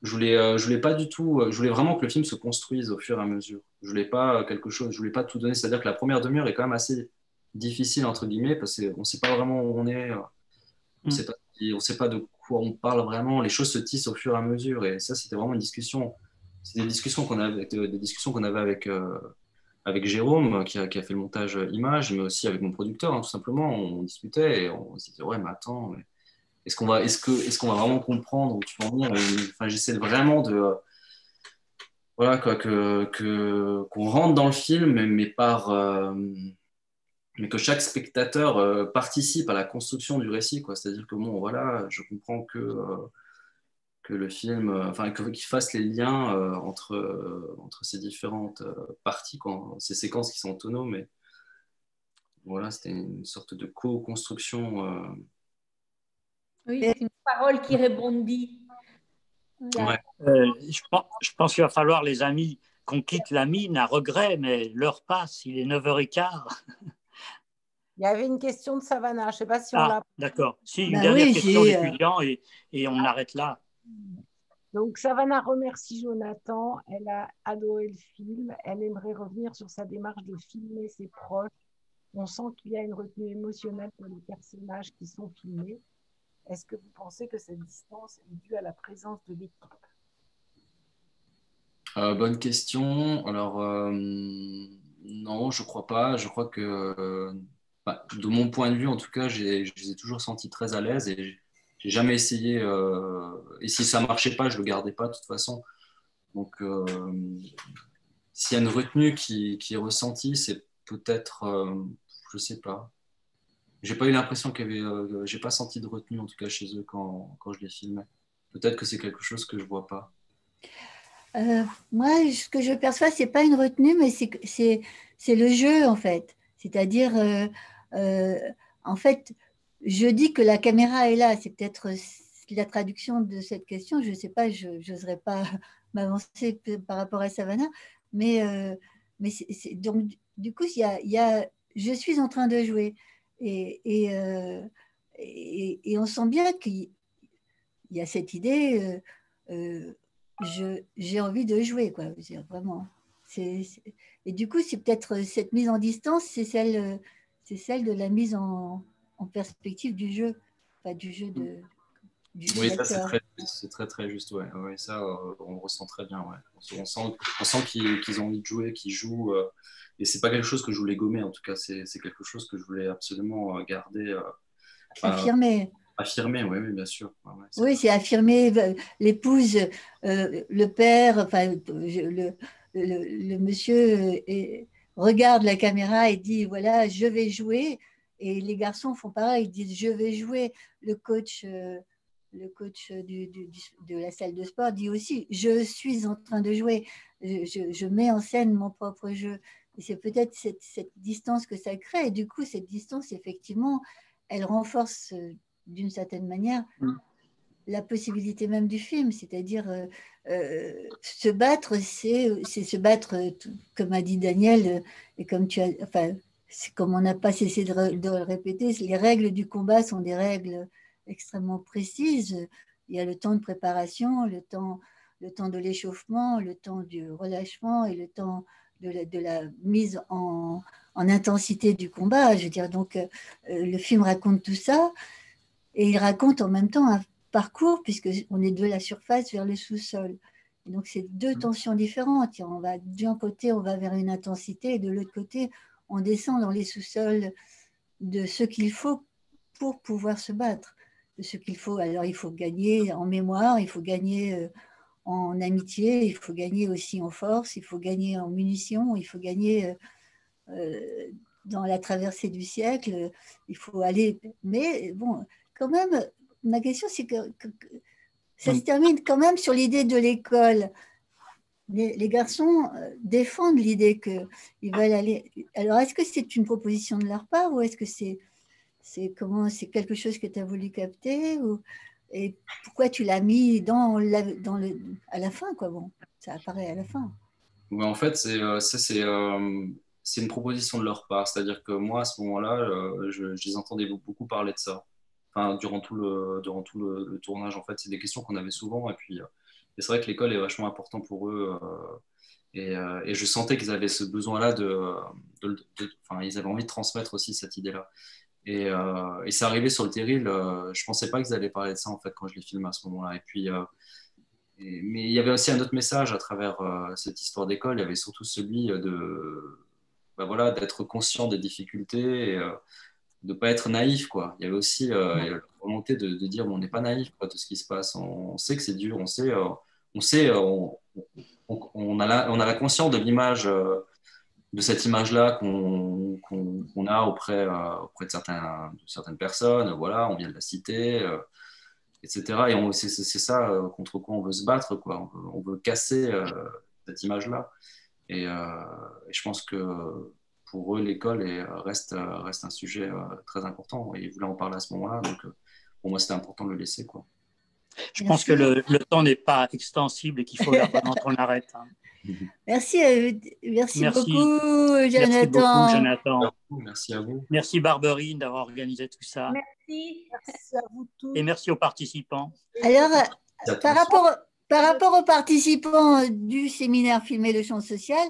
je voulais pas du tout, je voulais vraiment que le film se construise au fur et à mesure. Je voulais pas je voulais pas tout donner, c'est-à-dire que la première demi-heure est quand même assez difficile entre guillemets, parce qu'on sait pas vraiment où on est, on sait pas de quoi on parle vraiment. Les choses se tissent au fur et à mesure, et ça c'était vraiment une discussion. C'est des discussions qu'on avait, avec Jérôme qui a fait le montage image, mais aussi avec mon producteur, hein, tout simplement. On discutait et on se disait ouais, mais attends, mais est-ce qu'on va vraiment comprendre où tu vas en venir? Enfin, j'essaie vraiment de voilà quoi, qu'on rentre dans le film, mais que chaque spectateur participe à la construction du récit, quoi. C'est-à-dire que bon, voilà, je comprends que le film, qu'il fasse les liens entre ces différentes parties, quoi, ces séquences qui sont autonomes. Mais voilà, c'était une sorte de co-construction. Oui, c'est une parole qui rebondit. Ouais. Je pense qu'il va falloir, les amis, qu'on quitte la mine à regret, mais l'heure passe, il est 9h15. Il y avait une question de Savannah, je ne sais pas si on l'a. D'accord. Si, une dernière question d'étudiant et on arrête là. Donc, Savannah remercie Jonathan. Elle a adoré le film. Elle aimerait revenir sur sa démarche de filmer ses proches. On sent qu'il y a une retenue émotionnelle pour les personnages qui sont filmés. Est-ce que vous pensez que cette distance est due à la présence de l'équipe? Bonne question. Alors, non, je crois pas. Je crois que, de mon point de vue, en tout cas, je les ai toujours sentis très à l'aise, et j'ai jamais essayé. Et si ça marchait pas, je le gardais pas de toute façon. Donc, s'il y a une retenue qui est ressentie, c'est peut-être, je sais pas. J'ai pas eu l'impression qu'il y avait, j'ai pas senti de retenue en tout cas chez eux quand je les filmais. Peut-être que c'est quelque chose que je vois pas. Moi, ce que je perçois, c'est pas une retenue, mais c'est le jeu, en fait. C'est-à-dire, en fait, je dis que la caméra est là. C'est peut-être la traduction de cette question. Je ne sais pas, je n'oserais pas m'avancer par rapport à Savannah. Mais donc, du coup, je suis en train de jouer. Et on sent bien qu'il y a cette idée... j'ai envie de jouer, quoi, vraiment. Et du coup, c'est peut-être cette mise en distance, c'est celle de la mise en perspective du jeu, enfin du jeu Oui, ça c'est très très juste, ouais. Ouais, ça, on le ressent très bien, ouais. On sent qu'ils ont envie de jouer, qu'ils jouent, et c'est pas quelque chose que je voulais gommer, en tout cas, c'est quelque chose que je voulais absolument garder. Affirmer. Affirmer, oui, bien sûr. Ouais, oui, c'est affirmer l'épouse, le père, enfin, le monsieur regarde la caméra et dit, voilà, je vais jouer. Et les garçons font pareil, ils disent, je vais jouer. Le coach le coach de la salle de sport, dit aussi, je suis en train de jouer, je mets en scène mon propre jeu. Et c'est peut-être cette distance que ça crée. Et du coup, cette distance, effectivement, elle renforce d'une certaine manière la possibilité même du film. C'est-à-dire, se battre, c'est se battre, comme a dit Daniel, et comme tu as... Enfin, c'est comme on n'a pas cessé de le répéter, les règles du combat sont des règles extrêmement précises. Il y a le temps de préparation, le temps de l'échauffement, le temps du relâchement et le temps de la mise en intensité du combat. Je veux dire, donc, le film raconte tout ça et il raconte en même temps un parcours puisqu'on est de la surface vers le sous-sol. Donc, c'est deux tensions différentes. D'un côté, on va vers une intensité et de l'autre côté, on descend dans les sous-sols de ce qu'il faut pour pouvoir se battre. De ce qu'il faut. Alors, il faut gagner en mémoire, il faut gagner en amitié, il faut gagner aussi en force, il faut gagner en munitions, il faut gagner dans la traversée du siècle, il faut aller... Mais bon, quand même, ma question, c'est que ça se termine quand même sur l'idée de l'école. Les garçons défendent l'idée qu'ils veulent aller... Alors, est-ce que c'est une proposition de leur part ou est-ce que c'est quelque chose que tu as voulu capter et pourquoi tu l'as mis à la fin, quoi. Bon, ça apparaît à la fin. Ouais, en fait, c'est une proposition de leur part. C'est-à-dire que moi, à ce moment-là, je les entendais beaucoup parler de ça. Enfin, durant tout le tournage, en fait, c'est des questions qu'on avait souvent. Et puis, c'est vrai que l'école est vachement important pour eux. Et je sentais qu'ils avaient ce besoin-là enfin, ils avaient envie de transmettre aussi cette idée-là. Et c'est arrivé sur le terril. Je pensais pas qu'ils allaient parler de ça, en fait, quand je les filmais à ce moment-là. Et puis, mais il y avait aussi un autre message à travers cette histoire d'école. Il y avait surtout celui voilà, d'être conscient des difficultés et de ne pas être naïf, quoi. Il y avait aussi la volonté de dire bon, on n'est pas naïf, quoi, de ce qui se passe. On sait que c'est dur, on a la conscience de l'image, de cette image-là qu'on a auprès de certaines personnes. Voilà, on vient de la citer. Etc. Et c'est ça contre quoi on veut se battre, quoi. On veut casser cette image-là. Et je pense que pour eux, l'école reste un sujet très important. Et ils voulaient en parler à ce moment-là. Donc, pour moi, c'était important de le laisser, quoi. Je pense que le temps n'est pas extensible et qu'il faut vraiment qu'on arrête. Hein. Merci beaucoup, Jonathan. Merci beaucoup, Jonathan. Merci à vous. Merci, Barberine, d'avoir organisé tout ça. Merci. Merci à vous tous. Et merci aux participants. Alors, par rapport aux participants du séminaire Filmer le champ social,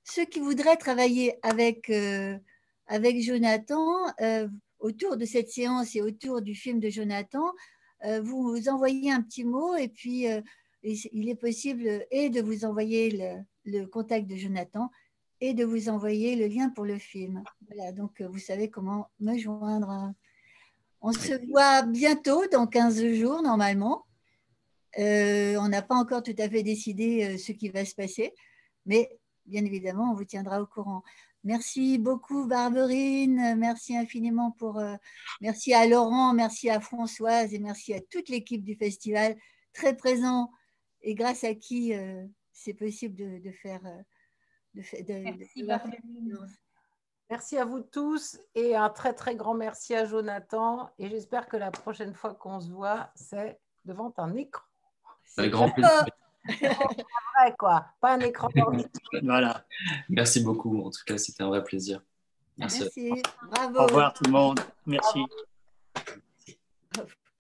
ceux qui voudraient travailler avec Jonathan autour de cette séance et autour du film de Jonathan, vous envoyez un petit mot et puis il est possible de vous envoyer le contact de Jonathan et de vous envoyer le lien pour le film. Voilà, donc vous savez comment me joindre. On se voit bientôt, dans 15 jours normalement. On n'a pas encore tout à fait décidé ce qui va se passer, mais bien évidemment, on vous tiendra au courant. Merci beaucoup, Barberine. Merci infiniment merci à Laurent, merci à Françoise et merci à toute l'équipe du festival, très présent et grâce à qui c'est possible de faire... Merci, Barberine. Merci à vous tous et un très très grand merci à Jonathan. Et j'espère que la prochaine fois qu'on se voit, c'est devant un écran. C'est grand plaisir. Vrai, quoi. Pas un écran d'ordinateur. Voilà. Merci beaucoup. En tout cas, c'était un vrai plaisir. Merci. Bravo. Au revoir tout le monde. Merci. Bravo.